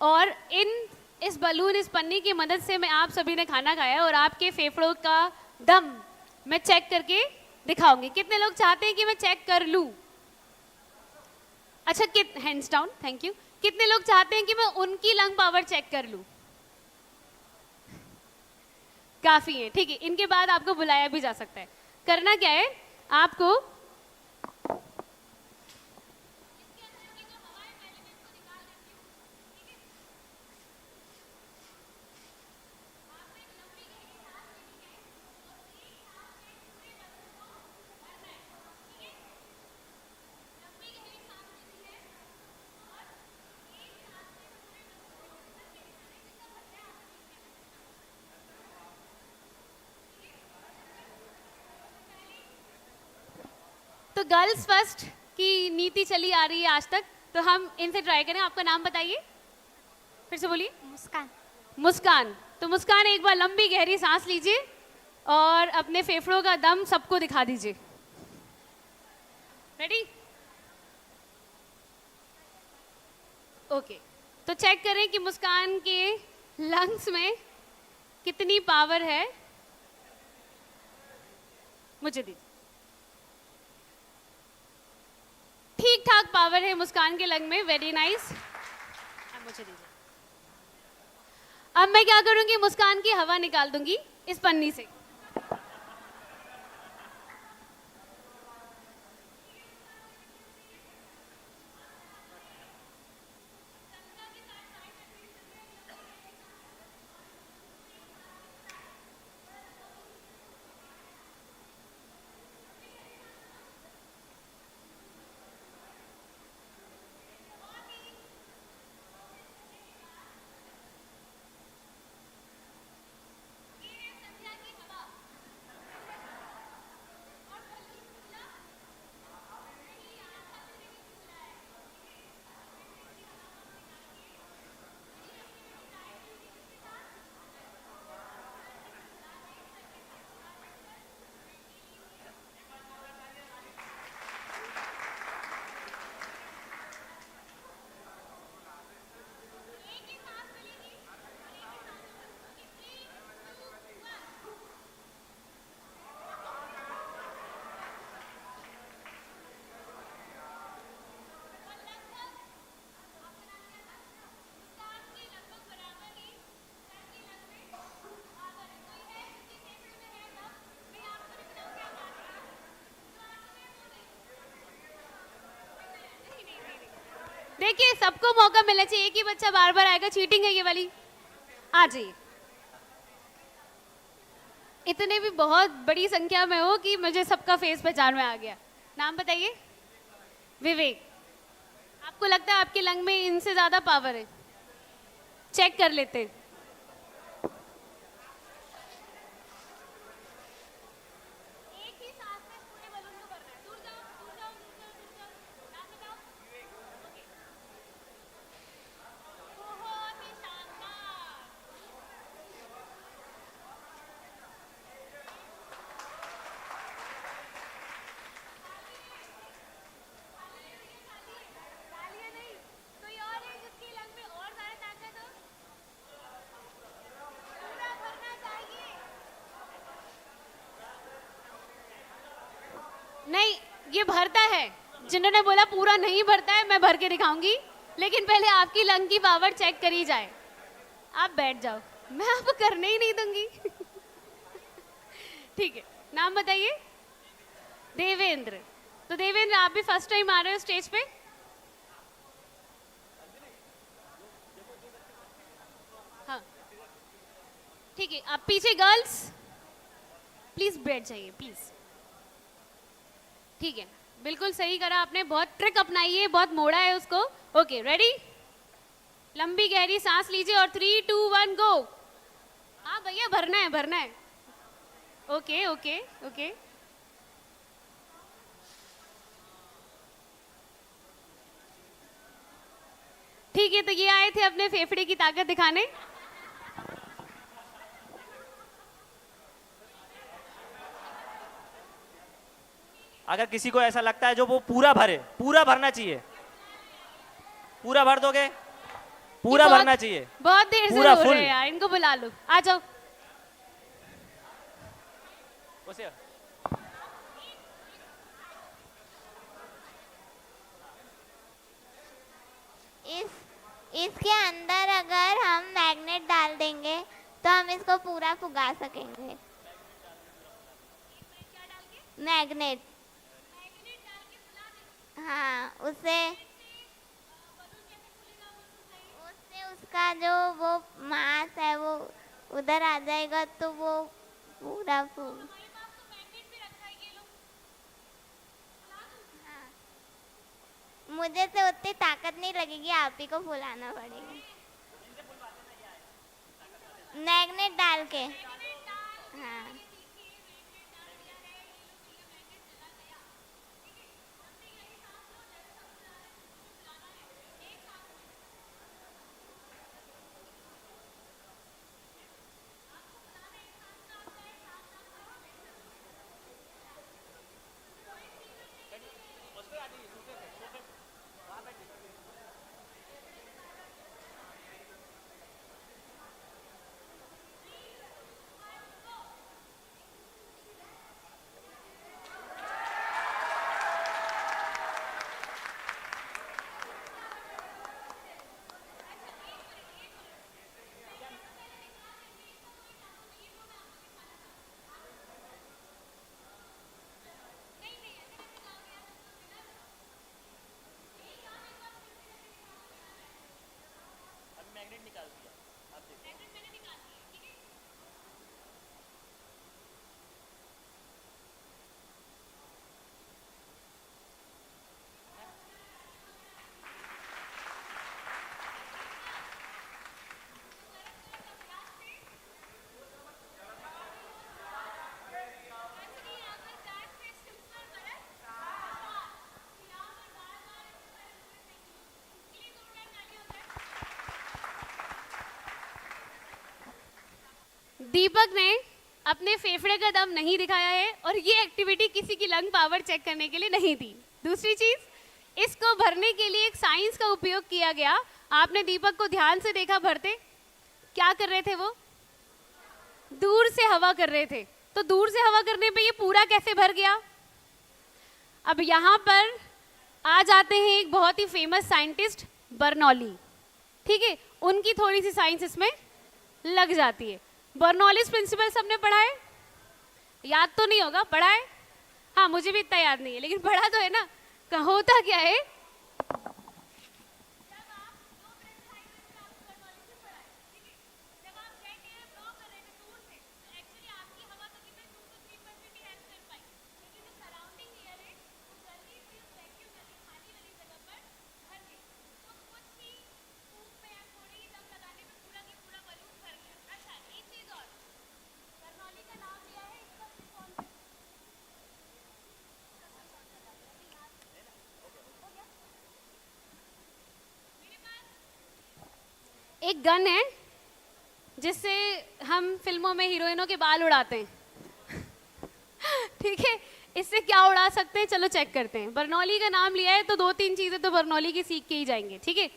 और इस बलून, इस पन्नी की मदद से मैं आप सभी ने खाना खाया और आपके फेफड़ों का दम मैं चेक करके दिखाऊंगी। कितने लोग चाहते हैं कि मैं चेक कर लूं? अच्छा, हैंड्स डाउन, थैंक यू। कितने लोग चाहते हैं कि मैं उनकी लंग पावर चेक कर लूं? काफी है, ठीक है। इनके बाद आपको बुलाया भी जा सकता है। करना क्या है आपको, तो गर्ल्स फर्स्ट की नीति चली आ रही है आज तक, तो हम इनसे ट्राई करें। आपका नाम बताइए, फिर से बोलिए। मुस्कान। मुस्कान। तो मुस्कान, एक बार लंबी गहरी सांस लीजिए और अपने फेफड़ों का दम सबको दिखा दीजिए। रेडी? ओके, तो चेक करें कि मुस्कान के लंग्स में कितनी पावर है। मुझे दीजिए। ठीक ठाक पावर है मुस्कान के लंग में, वेरी नाइस। अब मुझे दीजिए। अब मैं क्या करूंगी, मुस्कान की हवा निकाल दूंगी इस पन्नी से। देखिए, सबको मौका मिलना चाहिए। एक ही बच्चा बार बार आएगा, चीटिंग है ये वाली। आ जाइए। इतने भी बहुत बड़ी संख्या में हो कि मुझे सबका फेस पहचान में आ गया। नाम बताइए। विवेक। आपको लगता है आपके लंग में इनसे ज्यादा पावर है? चेक कर लेते हैं। एक ही सांस में पूरे बलून को भरना है। दूर जाओ, दूर जाओ, दूर जाओ, दूर जाओ। नाम बताओ। ओके। बहुत ही शानदार। तालियां नहीं, कोई और है जिसकी लंग में और ज्यादा ताकत हो? पूरा भरना चाहिए। नहीं, ये भरता है। जिन्होंने बोला पूरा नहीं भरता है, मैं भर के दिखाऊंगी, लेकिन पहले आपकी लंग की पावर चेक करी जाए। आप बैठ जाओ, मैं आपको करने ही नहीं दूंगी। ठीक है, नाम बताइए। देवेंद्र। तो देवेंद्र, आप भी फर्स्ट टाइम आ रहे हो स्टेज पे? हाँ, ठीक है। आप पीछे गर्ल्स प्लीज बैठ जाइए, प्लीज। ठीक है, बिल्कुल सही करा आपने, बहुत ट्रिक अपनाई है, बहुत मोड़ा है उसको। ओके रेडी, लंबी गहरी सांस लीजिए और 3 2 1 गो। हाँ भैया, भरना है भरना है। ओके ओके ओके, ठीक है, तो ये आए थे अपने फेफड़े की ताकत दिखाने। अगर किसी को ऐसा लगता है जो वो पूरा भरे, पूरा भरना चाहिए, पूरा भर दोगे, पूरा भरना चाहिए। बहुत देर से पूरा हो full। रहे हैं यार, इनको बुला लो, आ जाओ। उसे इसके अंदर अगर हम मैग्नेट डाल देंगे तो हम इसको पूरा फुगा सकेंगे। मैग्नेट, हाँ, उससे उसका जो वो मास है वो उधर आ जाएगा तो वो पूरा फूल। हाँ। मुझे से उतनी ताकत नहीं लगेगी, आप ही को फुलाना पड़ेगा मैग्नेट डाल के। हाँ, दीपक ने अपने फेफड़े का दम नहीं दिखाया है और ये एक्टिविटी किसी की लंग पावर चेक करने के लिए नहीं थी। दूसरी चीज, इसको भरने के लिए एक साइंस का उपयोग किया गया। आपने दीपक को ध्यान से देखा भरते, क्या कर रहे थे वो? दूर से हवा कर रहे थे। तो दूर से हवा करने पे ये पूरा कैसे भर गया? अब यहाँ पर आ जाते हैं एक बहुत ही फेमस साइंटिस्ट बर्नौली, ठीक है, उनकी थोड़ी सी साइंस इसमें लग जाती है। बर्नौलीज प्रिंसिपल सबने पढ़ा है? याद तो नहीं होगा, पढ़ा है? हाँ, मुझे भी इतना याद नहीं है, लेकिन पढ़ा तो है ना। होता क्या है, एक गन है जिससे हम फिल्मों में हीरोइनों के बाल उड़ाते हैं ठीक है, इससे क्या उड़ा सकते हैं, चलो चेक करते हैं। बर्नौली का नाम लिया है तो 2-3 चीजें तो बर्नौली की सीख के ही जाएंगे, ठीक है।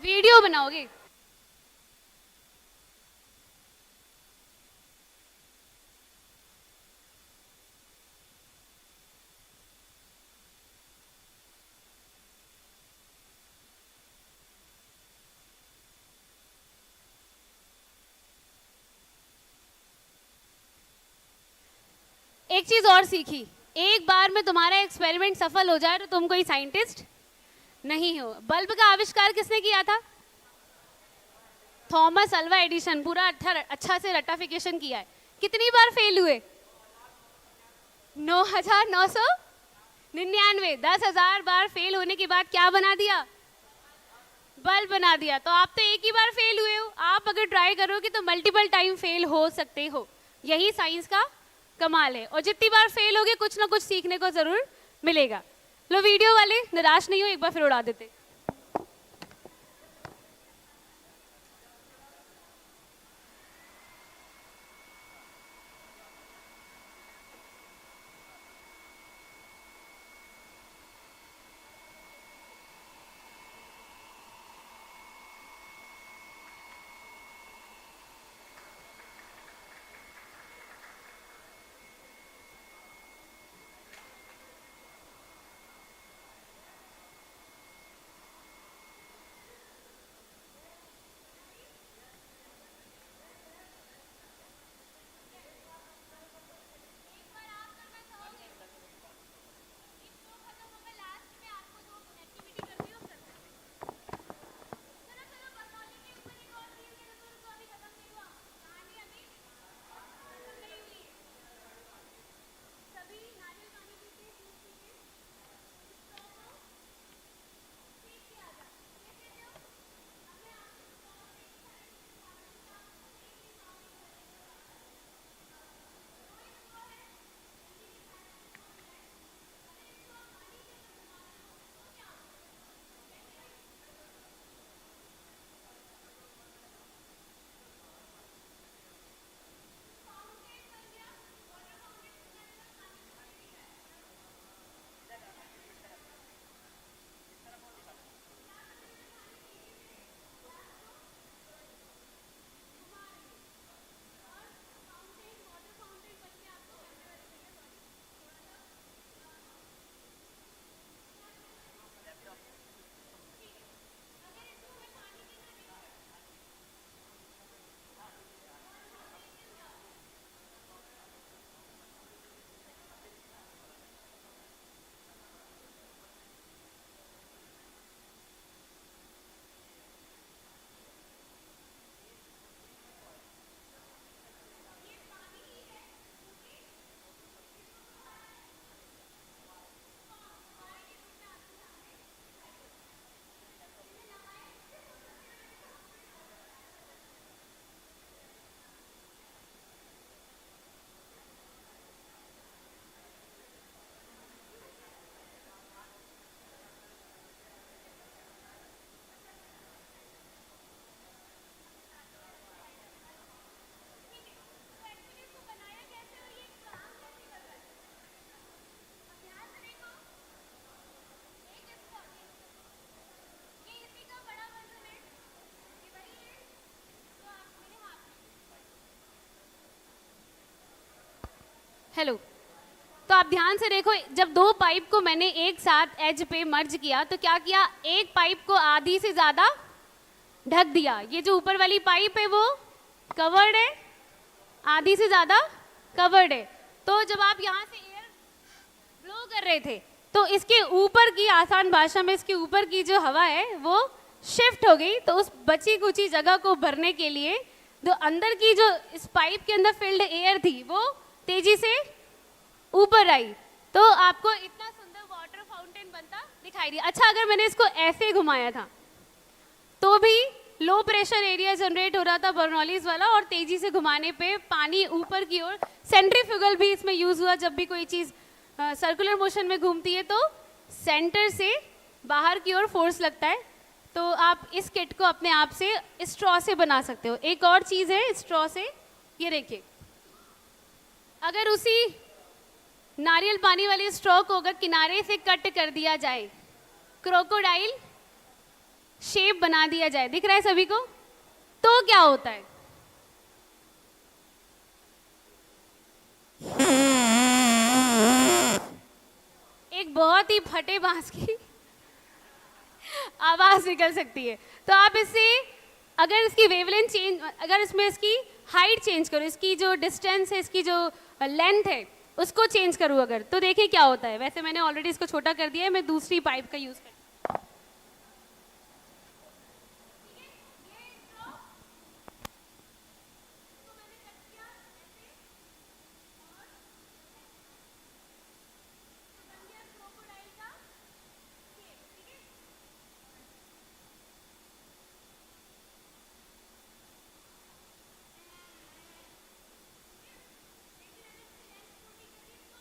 वीडियो बनाओगे? एक चीज और सीखी, एक बार में तुम्हारा एक्सपेरिमेंट सफल हो जाए तो तुम कोई साइंटिस्ट नहीं हो। बल्ब का आविष्कार किसने किया था? Thomas Alva Edison. पूरा अच्छा से रटाफिकेशन किया है। कितनी बार फेल हुए? 9,999। 10,000 बार फेल होने के बाद क्या बना दिया? बल्ब बना दिया। तो आप तो एक ही बार फेल हुए हो, आप अगर ट्राई करोगे तो मल्टीपल टाइम फेल हो सकते हो। यही साइंस का कमाल है। और जितनी बार फेल होगे कुछ ना कुछ सीखने को जरूर मिलेगा। लो वीडियो वाले निराश नहीं हो, एक बार फिर उड़ा देते। हेलो, तो आप ध्यान से देखो, जब दो पाइप को मैंने एक साथ एज पे मर्ज किया तो क्या किया, एक पाइप को आधी से ज्यादा ढक दिया। ये जो ऊपर वाली पाइप है वो कवर्ड है, आधी से ज्यादा कवर्ड है। तो जब आप यहाँ से एयर ब्लो कर रहे थे तो इसके ऊपर की, आसान भाषा में इसके ऊपर की जो हवा है वो शिफ्ट हो गई। तो उस बची कुची जगह को भरने के लिए जो अंदर की, जो इस पाइप के अंदर फिल्ड एयर थी वो तेजी से ऊपर आई। तो आपको इतना सुंदर वाटर फाउंटेन बनता दिखाई दिया। अच्छा, अगर मैंने इसको ऐसे घुमाया था तो भी लो प्रेशर एरिया जनरेट हो रहा था बर्नौलीज वाला, और तेजी से घुमाने पे पानी ऊपर की ओर, सेंट्रीफ्यूगल भी इसमें यूज हुआ। जब भी कोई चीज सर्कुलर मोशन में घूमती है तो सेंटर से बाहर की ओर फोर्स लगता है। तो आप इस किट को अपने आप से स्ट्रॉ से बना सकते हो। एक और चीज है स्ट्रॉ से, ये देखिए, अगर उसी नारियल पानी वाली स्ट्रॉ को अगर किनारे से कट कर दिया जाए, क्रोकोडाइल शेप बना दिया जाए, दिख रहा है सभी को, तो क्या होता है? एक बहुत ही फटे बांस की आवाज निकल सकती है। तो आप इससे अगर इसकी वेवलेंथ चेंज, अगर इसमें इसकी हाइट चेंज करो, इसकी जो डिस्टेंस है, इसकी जो लेंथ है उसको चेंज करूँ अगर, तो देखिए क्या होता है। वैसे मैंने ऑलरेडी इसको छोटा कर दिया है, मैं दूसरी पाइप का यूज कर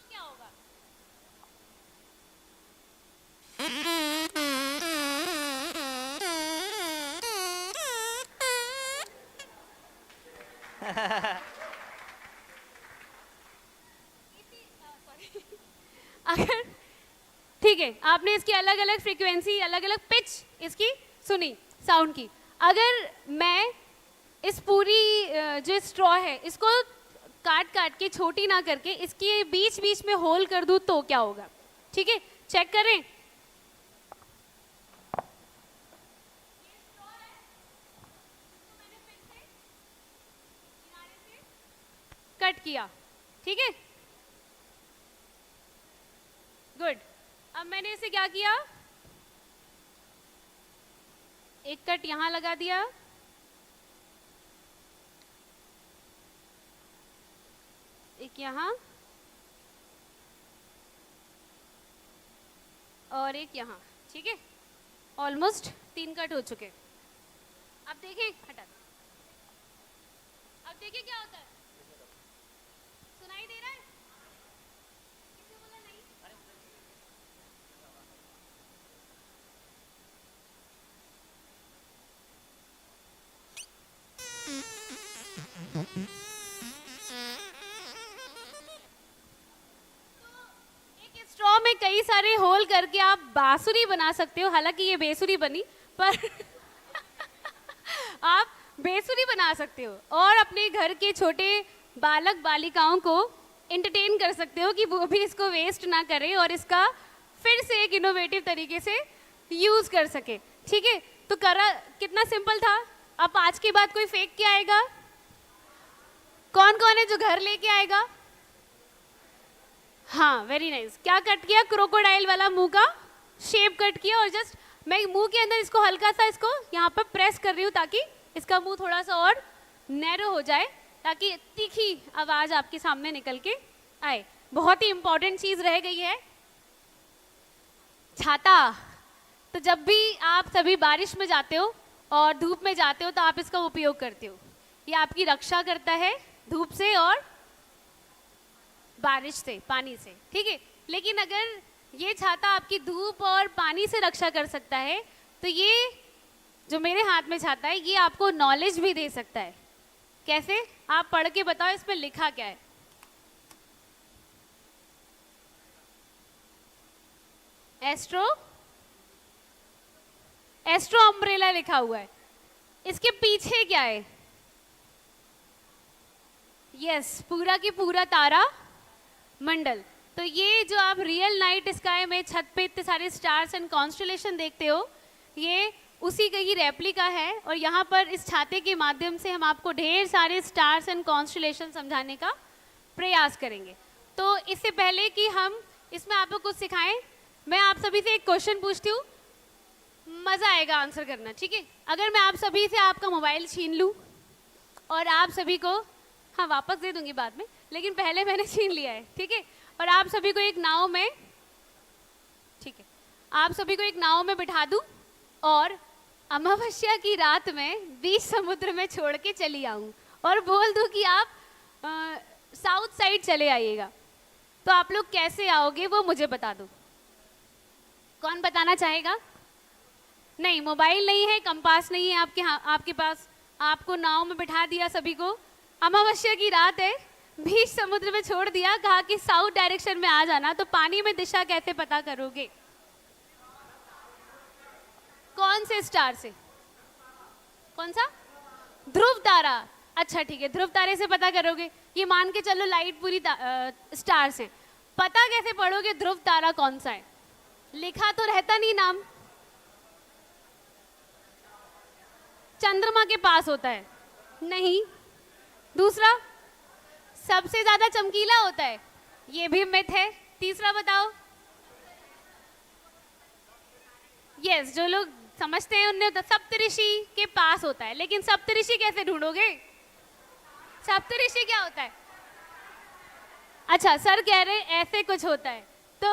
क्या होगा? अगर ठीक है, आपने इसकी अलग अलग फ्रीक्वेंसी, अलग अलग पिच इसकी सुनी साउंड की, अगर मैं इस पूरी जो स्ट्रॉ है इसको काट काट के छोटी ना करके इसके बीच बीच में होल कर दूं तो क्या होगा? ठीक है, चेक करें। कट किया, ठीक है, गुड। अब मैंने इसे क्या किया, एक कट यहां लगा दिया, एक यहां और एक यहां, ठीक है। ऑलमोस्ट 3 कट हो चुके। अब देखिए, हटा, अब देखिए क्या होता है, सुनाई दे रहा है? किसी बोला नहीं? एक स्ट्रॉ में कई सारे होल करके आप बांसुरी बना सकते हो, हालांकि ये बेसुरी बनी, पर आप बेसुरी बना सकते हो और अपने घर के छोटे बालक बालिकाओं को एंटरटेन कर सकते हो कि वो भी इसको वेस्ट ना करें और इसका फिर से एक इनोवेटिव तरीके से यूज कर सके, ठीक है। तो करा कितना सिंपल था। अब आज के बाद कोई फेंक के आएगा? कौन कौन है जो घर लेके आएगा? हाँ, वेरी नाइस। क्या कट किया? क्रोकोडाइल वाला मुंह का शेप कट किया और जस्ट मैं मुंह के अंदर इसको हल्का सा इसको यहाँ पर प्रेस कर रही हूँ ताकि इसका मुंह थोड़ा सा और नैरो हो जाए, ताकि तीखी आवाज आपके सामने निकल के आए। बहुत ही इंपॉर्टेंट चीज रह गई है, छाता। तो जब भी आप सभी बारिश में जाते हो और धूप में जाते हो तो आप इसका उपयोग करते हो। ये आपकी रक्षा करता है धूप से और बारिश से, पानी से, ठीक है। लेकिन अगर ये छाता आपकी धूप और पानी से रक्षा कर सकता है तो ये जो मेरे हाथ में छाता है ये आपको नॉलेज भी दे सकता है। कैसे? आप पढ़ के बताओ इसमें लिखा क्या है। एस्ट्रो अम्ब्रेला लिखा हुआ है। इसके पीछे क्या है? यस, पूरा की पूरा तारा मंडल। तो ये जो आप रियल नाइट स्काई में छत पे इतने सारे स्टार्स एंड कॉन्स्टलेशन देखते हो, ये उसी का ही रेप्लिका है। और यहाँ पर इस छाते के माध्यम से हम आपको ढेर सारे स्टार्स एंड कॉन्स्टलेशन समझाने का प्रयास करेंगे। तो इससे पहले कि हम इसमें आपको कुछ सिखाएं, मैं आप सभी से एक क्वेश्चन पूछती हूँ, मज़ा आएगा आंसर करना, ठीक है। अगर मैं आप सभी से आपका मोबाइल छीन लूँ और आप सभी को, हाँ वापस दे दूंगी बाद में, लेकिन पहले मैंने छीन लिया है, ठीक है। और आप सभी को एक नाव में, ठीक है, आप सभी को एक नाव में बिठा दूं और अमावस्या की रात में बीच समुद्र में छोड़ के चली आऊं और बोल दूं कि आप साउथ साइड चले आइएगा, तो आप लोग कैसे आओगे वो मुझे बता दो। कौन बताना चाहेगा? नहीं, मोबाइल नहीं है, कंपास नहीं है आपके पास, आपको नाव में बिठा दिया सभी को, अमावस्या की रात है, बीच समुद्र में छोड़ दिया, कहा कि साउथ डायरेक्शन में आ जाना, तो पानी में दिशा कैसे पता करोगे? कौन कौन से स्टार से? कौन सा? ध्रुव तारा। अच्छा ठीक है, ध्रुव तारे से पता करोगे। ये मान के चलो लाइट पूरी स्टार से, पता कैसे पढ़ोगे ध्रुव तारा कौन सा है? लिखा तो रहता नहीं नाम, चंद्रमा के पास होता है नहीं। दूसरा, सबसे ज्यादा चमकीला होता है, ये भी मिथ है। तीसरा बताओ। यस, जो लोग समझते हैं उन्हें सप्तऋषि के पास होता है, लेकिन सप्तऋषि कैसे ढूंढोगे? सप्तऋषि क्या होता है? अच्छा, सर कह रहे हैं ऐसे कुछ होता है। तो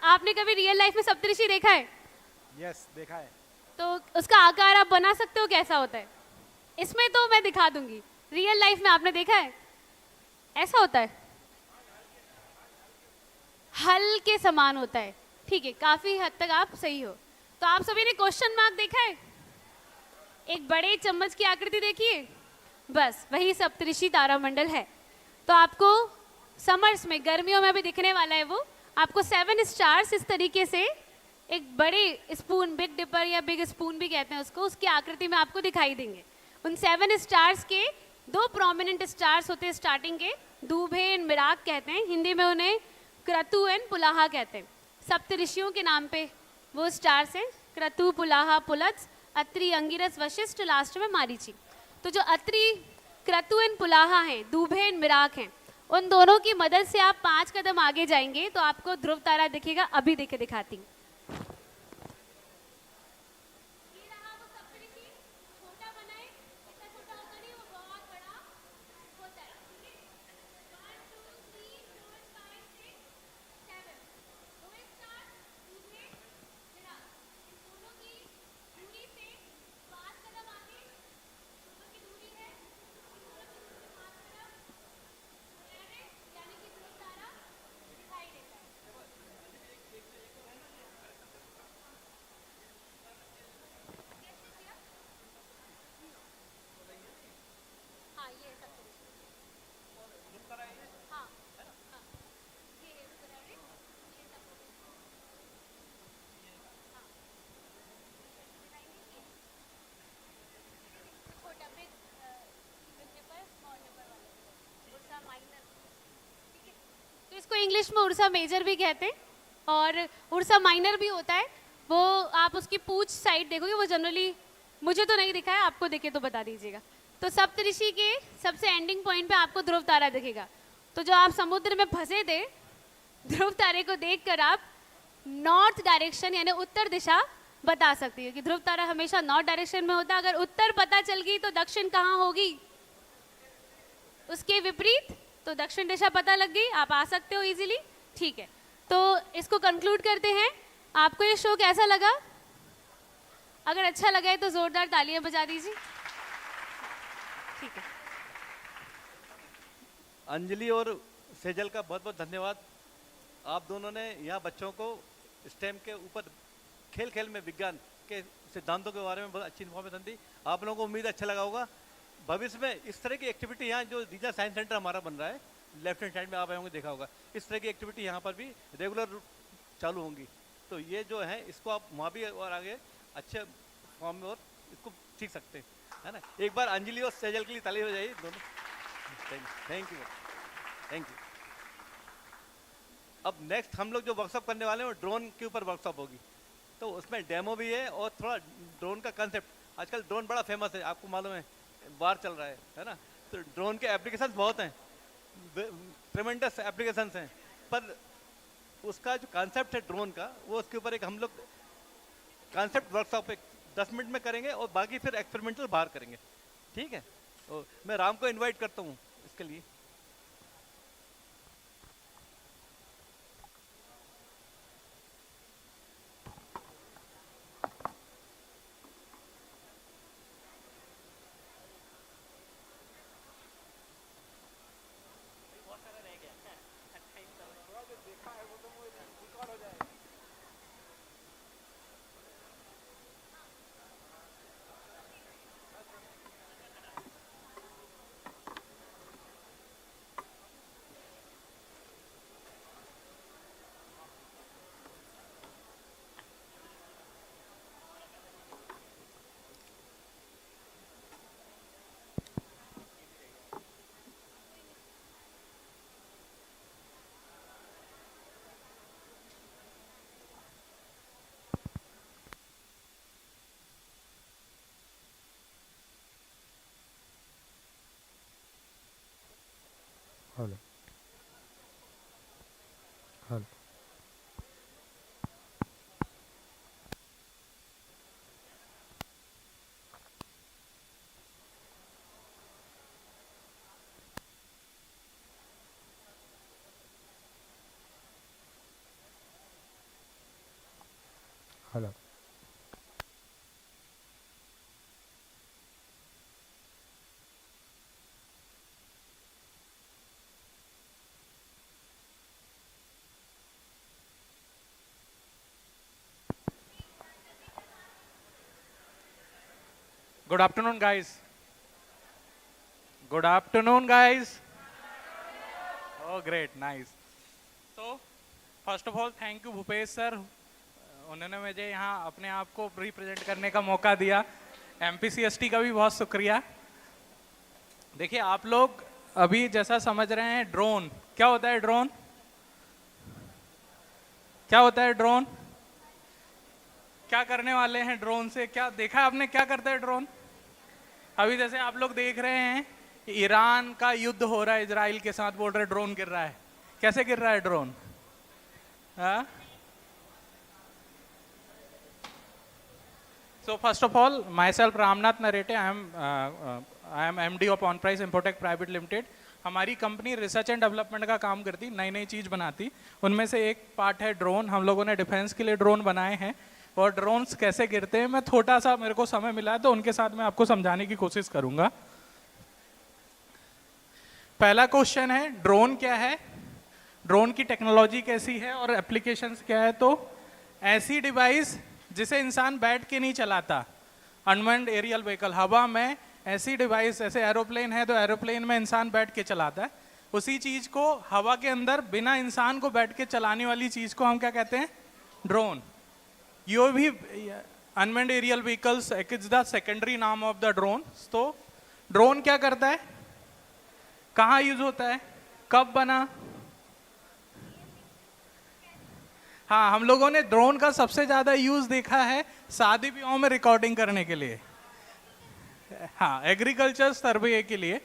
आपने कभी रियल लाइफ में सप्तऋषि देखा है? यस, देखा है। तो उसका आकार आप बना सकते हो कैसा होता है? इसमें तो मैं दिखा दूंगी, रियल लाइफ में आपने देखा है? ऐसा होता है, हल के समान होता है। ठीक है, काफी हद तक आप सही हो। तो आप सभी ने क्वेश्चन मार्क देखा है? एक बड़े चम्मच की आकृति देखिए, बस वही सप्तऋषि तारामंडल है। तो आपको समर्स में, गर्मियों में भी दिखने वाला है वो। आपको 7 स्टार्स इस तरीके से एक बड़े स्पून, बिग डिपर या बिग स्पून भी कहते हैं उसको, उसकी आकृति में आपको दिखाई देंगे। उन 7 स्टार्स के 2 प्रोमिनेंट स्टार्स होते हैं स्टार्टिंग के, दूभे एंड मिराक कहते हैं, हिंदी में उन्हें क्रतु एंड पुलाहा कहते हैं। सप्तऋषियों के नाम पे वो स्टार्स हैं, क्रतु, पुलाहा, पुलत्स, अत्रि, अंगिरस, वशिष्ठ, लास्ट में मारीची। तो जो अत्रि, क्रतु एंड पुलाहा हैं, दूभे एंड मिराक हैं, उन दोनों की मदद से आप 5 कदम आगे जाएंगे तो आपको ध्रुव तारा दिखेगा। अभी दिखाती हूँ। तो इसको इंग्लिश में उर्सा मेजर भी कहते हैं और उर्सा माइनर भी होता है। वो आप उसकी पूंछ साइड देखोगे, वो जनरली, मुझे तो नहीं दिखा है, आपको दिखे तो बता दीजिएगा। तो सप्तऋषि के सबसे एंडिंग पॉइंट पे आपको ध्रुव तारा दिखेगा। तो जो आप समुद्र में फंसे थे, ध्रुव तारे को देखकर आप नॉर्थ डायरेक्शन यानी उत्तर दिशा बता सकती है कि ध्रुव तारा हमेशा नॉर्थ डायरेक्शन में होता है। अगर उत्तर पता चल गई तो दक्षिण कहाँ होगी, उसके विपरीत, तो दक्षिण दिशा पता लग गई, आप आ सकते हो इजीली। ठीक है, तो इसको कंक्लूड करते हैं। आपको ये शो कैसा लगा? अगर अच्छा लगा है तो जोरदार तालियां बजा दीजिए। ठीक है, अंजलि और सेजल का बहुत बहुत धन्यवाद। आप दोनों ने यहाँ बच्चों को स्टेम के ऊपर खेल खेल में विज्ञान के सिद्धांतों के बारे में बहुत अच्छी इन्फॉर्मेशन दी। आप लोगों को उम्मीद अच्छा लगा होगा। भविष्य में इस तरह की एक्टिविटी यहाँ जो रीजनल साइंस सेंटर हमारा बन रहा है, लेफ्ट हैंड साइड में आप आए होंगे, देखा होगा, इस तरह की एक्टिविटी यहाँ पर भी रेगुलर चालू होंगी। तो ये जो है इसको आप वहाँ भी और आगे अच्छे फॉर्म में और इसको सीख सकते हैं, है ना। एक बार अंजलि और सेजल के लिए ताली हो जाइए दोनों। Thank you, thank you. अब नेक्स्ट हम लोग जो वर्कशॉप करने वाले हैं वो ड्रोन के ऊपर वर्कशॉप होगी। तो उसमें डेमो भी है और थोड़ा ड्रोन का कंसेप्ट। आजकल ड्रोन बड़ा फेमस है, आपको मालूम है, वार चल रहा है ना। तो ड्रोन के एप्लीकेशंस बहुत हैं, ट्रेमेंडस एप्लीकेशंस हैं, पर उसका जो कंसेप्ट है ड्रोन का, वो उसके ऊपर एक हम लोग कंसेप्ट वर्कशॉप एक 10 मिनट में करेंगे और बाकी फिर एक्सपेरिमेंटल बाहर करेंगे, ठीक है। तो मैं राम को इनवाइट करता हूँ इसके लिए। Hello Good afternoon, guys. Good afternoon, guys. Oh, great, nice. So, first of all, thank you, Bhupesh sir. उन्होंने मुझे यहाँ अपने आप को रिप्रेजेंट करने का मौका दिया. MPCST का भी बहुत शुक्रिया. देखिए, आप लोग अभी जैसा समझ रहे हैं, ड्रोन क्या होता है? ड्रोन क्या होता है? ड्रोन क्या करने वाले हैं ड्रोन से? क्या देखा आपने क्या करता है ड्रोन? अभी जैसे आप लोग देख रहे हैं, ईरान का युद्ध हो रहा है इजराइल के साथ, बोल रहे ड्रोन गिर रहा है. कैसे गिर रहा है drone? So first of all, myself Ramnath Narete, I am MD of On Price Impotech Private Limited. हमारी कंपनी रिसर्च एंड डेवलपमेंट का काम करती, नई नई चीज़ बनाती. उनमें से एक पार्ट है ड्रोन. हम लोगों ने डिफेंस के लिए ड्रोन बनाए हैं. और ड्रोन्स कैसे गिरते हैं, मैं थोड़ा सा, मेरे को समय मिला है तो उनके साथ मैं आपको समझाने की कोशिश करूंगा. पहला क्वेश्चन है, ड्रोन क्या है, ड्रोन की टेक्नोलॉजी कैसी है और एप्लीकेशंस क्या है. तो ऐसी डिवाइस जिसे इंसान बैठ के नहीं चलाता, अनमैन्ड एरियल व्हीकल, हवा में ऐसी डिवाइस, ऐसे एरोप्लेन है तो एरोप्लेन में इंसान बैठ के चलाता है, उसी चीज को हवा के अंदर बिना इंसान को बैठ के चलाने वाली चीज को हम क्या कहते हैं? ड्रोन. यो भी unmanned aerial vehicles is the secondary नाम ऑफ द ड्रोन. तो ड्रोन क्या करता है, कहाँ यूज होता है, कब बना? हाँ, हम लोगों ने ड्रोन का सबसे ज्यादा यूज देखा है शादी ब्याहों में रिकॉर्डिंग करने के लिए. हाँ, एग्रीकल्चर सर्वे के लिए.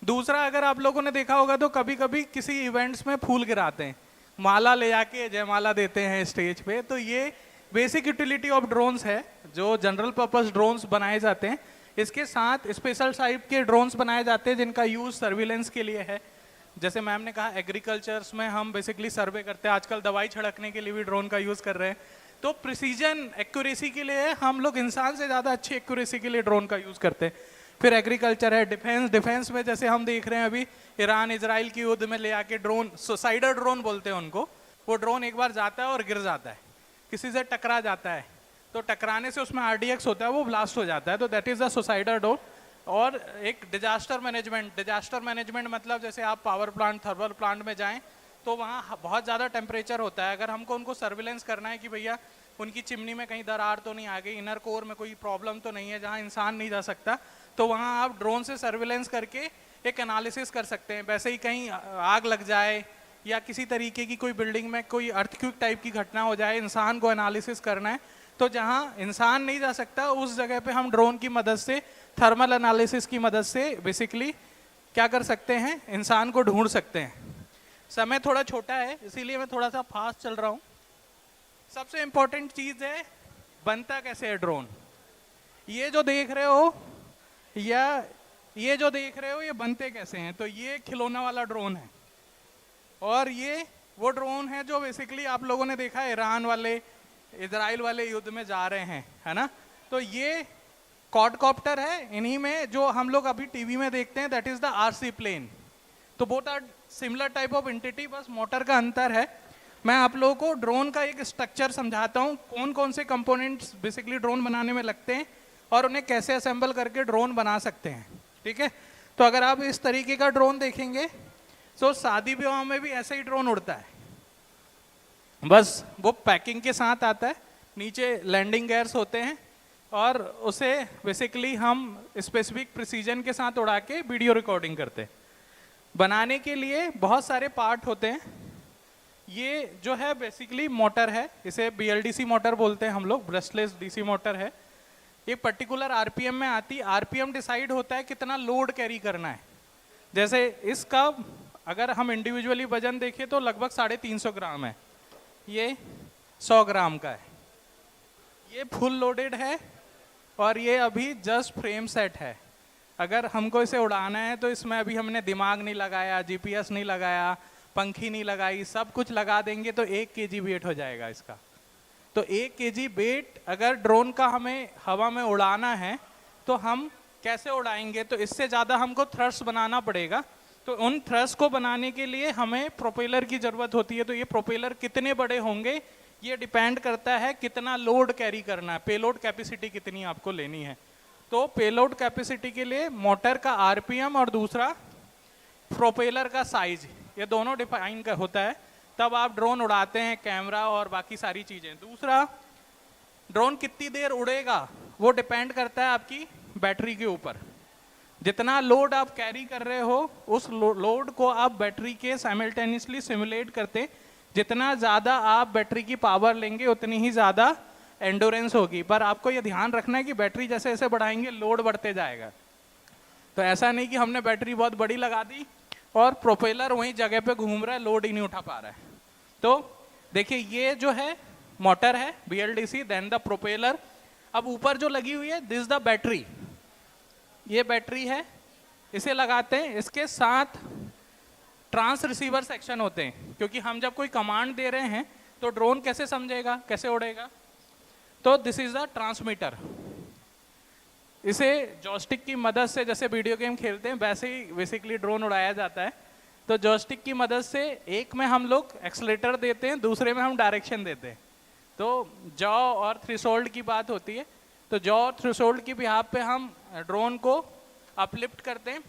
दूसरा, अगर आप लोगों ने देखा होगा तो कभी कभी किसी इवेंट्स में फूल गिराते हैं, माला ले जाके जयमाला देते हैं स्टेज पे. तो ये बेसिक यूटिलिटी ऑफ ड्रोन्स है, जो जनरल पर्पस ड्रोन्स बनाए जाते हैं. इसके साथ स्पेशल टाइप के ड्रोन्स बनाए जाते हैं जिनका यूज सर्विलेंस के लिए है. जैसे मैम ने कहा, एग्रीकल्चर्स में हम बेसिकली सर्वे करते हैं. आजकल दवाई छिड़कने के लिए भी ड्रोन का यूज कर रहे हैं. तो प्रिसीजन एक्यूरेसी के लिए हम लोग इंसान से ज़्यादा अच्छी एक्यूरेसी के लिए ड्रोन का यूज करते हैं. फिर एग्रीकल्चर है, डिफेंस में जैसे हम देख रहे हैं अभी ईरान इजराइल की युद्ध में ले आके ड्रोन, सुसाइडर ड्रोन बोलते हैं उनको. वो ड्रोन एक बार जाता है और गिर जाता है, किसी से टकरा जाता है, तो टकराने से उसमें RDX होता है, वो ब्लास्ट हो जाता है. तो दैट इज द सुसाइडर ड्रोन. और एक डिजास्टर मैनेजमेंट मतलब जैसे आप पावर प्लांट, थर्मल प्लांट में जाएं तो वहाँ बहुत ज़्यादा टेम्परेचर होता है. अगर हमको उनको सर्विलेंस करना है कि भैया उनकी चिमनी में कहीं दरार तो नहीं आ गई, इनर कोर में कोई प्रॉब्लम तो नहीं है जहाँ इंसान नहीं जा सकता, तो वहाँ आप ड्रोन से सर्विलेंस करके एक एनालिसिस कर सकते हैं. वैसे ही कहीं आग लग जाए या किसी तरीके की कोई बिल्डिंग में कोई अर्थक्वेक टाइप की घटना हो जाए, इंसान को एनालिसिस करना है, तो जहाँ इंसान नहीं जा सकता उस जगह पे हम ड्रोन की मदद से, थर्मल एनालिसिस की मदद से बेसिकली क्या कर सकते हैं, इंसान को ढूंढ सकते हैं. समय थोड़ा छोटा है इसीलिए मैं थोड़ा सा फास्ट चल रहा हूँ. सबसे इम्पोर्टेंट चीज़ है, बनता कैसे है ड्रोन. ये जो देख रहे हो या ये जो देख रहे हो, ये बनते कैसे हैं. तो ये खिलौना वाला ड्रोन है और ये वो ड्रोन है जो बेसिकली आप लोगों ने देखा ईरान वाले, इजराइल वाले युद्ध में जा रहे हैं, है ना. तो ये क्वाडकॉप्टर है, इन्हीं में जो हम लोग अभी टीवी में देखते हैं, that is the RC plane. तो both are similar type of entity, बस मोटर का अंतर है. मैं आप लोगों को ड्रोन का एक स्ट्रक्चर समझाता हूँ, कौन कौन से कंपोनेंट्स बेसिकली ड्रोन बनाने में लगते हैं और उन्हें कैसे असेंबल करके ड्रोन बना सकते हैं. ठीक है, तो अगर आप इस तरीके का ड्रोन देखेंगे तो शादी ब्याह में भी ऐसे ही ड्रोन उड़ता है, बस वो पैकिंग के साथ आता है, नीचे लैंडिंग गेयर्स होते हैं और उसे बेसिकली हम स्पेसिफिक प्रिसीजन के साथ उड़ा के वीडियो रिकॉर्डिंग करते हैं. बनाने के लिए बहुत सारे पार्ट होते हैं. ये जो है बेसिकली मोटर है, इसे BLDC मोटर बोलते हैं हम लोग, ब्रशलेस DC मोटर है. एक पर्टिकुलर RPM में आती, RPM डिसाइड होता है कितना लोड कैरी करना है. जैसे इसका अगर हम इंडिविजुअली वजन देखें तो लगभग 350 ग्राम है, ये 100 ग्राम का है. ये फुल लोडेड है और ये अभी जस्ट फ्रेम सेट है. अगर हमको इसे उड़ाना है तो इसमें अभी हमने दिमाग नहीं लगाया, GPS नहीं लगाया, पंखी नहीं लगाई, सब कुछ लगा देंगे तो 1 kg वेट हो जाएगा इसका. तो 1 kg वेट अगर ड्रोन का हमें हवा में उड़ाना है तो हम कैसे उड़ाएंगे? तो इससे ज़्यादा हमको थ्रस्ट बनाना पड़ेगा। तो उन थ्रस्ट को बनाने के लिए हमें प्रोपेलर की ज़रूरत होती है। तो ये प्रोपेलर कितने बड़े होंगे ये डिपेंड करता है कितना लोड कैरी करना है, पेलोड कैपेसिटी कितनी आपको लेनी है। तो पेलोड कैपेसिटी के लिए मोटर का आरपीएम और दूसरा प्रोपेलर का साइज, ये दोनों डिफाइन होता है, तब आप ड्रोन उड़ाते हैं, कैमरा और बाकी सारी चीज़ें। दूसरा, ड्रोन कितनी देर उड़ेगा वो डिपेंड करता है आपकी बैटरी के ऊपर। जितना लोड आप कैरी कर रहे हो उस लोड को आप बैटरी के साइमल्टेनियसली सिमुलेट करते, जितना ज़्यादा आप बैटरी की पावर लेंगे उतनी ही ज़्यादा एंडोरेंस होगी। पर आपको ये ध्यान रखना है कि बैटरी जैसे जैसे बढ़ाएंगे लोड बढ़ते जाएगा। तो ऐसा नहीं कि हमने बैटरी बहुत बड़ी लगा दी और प्रोपेलर वहीं जगह पे घूम रहा है, लोड ही नहीं उठा पा रहा है। तो देखिए ये जो है मोटर है BLDC, देन द प्रोपेलर। अब ऊपर जो लगी हुई है दिस द बैटरी, ये बैटरी है, इसे लगाते हैं। इसके साथ ट्रांस रिसीवर सेक्शन होते हैं, क्योंकि हम जब कोई कमांड दे रहे हैं तो ड्रोन कैसे समझेगा, कैसे उड़ेगा। तो दिस इज द ट्रांसमीटर। इसे जॉयस्टिक की मदद से, जैसे वीडियो गेम खेलते हैं वैसे ही बेसिकली ड्रोन उड़ाया जाता है। तो जॉयस्टिक की मदद से एक में हम लोग एक्सलेटर देते हैं, दूसरे में हम डायरेक्शन देते हैं। तो जॉ और थ्रेशोल्ड की बात होती है। तो जॉ और थ्रेशोल्ड की बिहाफ पे हम ड्रोन को अपलिफ्ट करते हैं।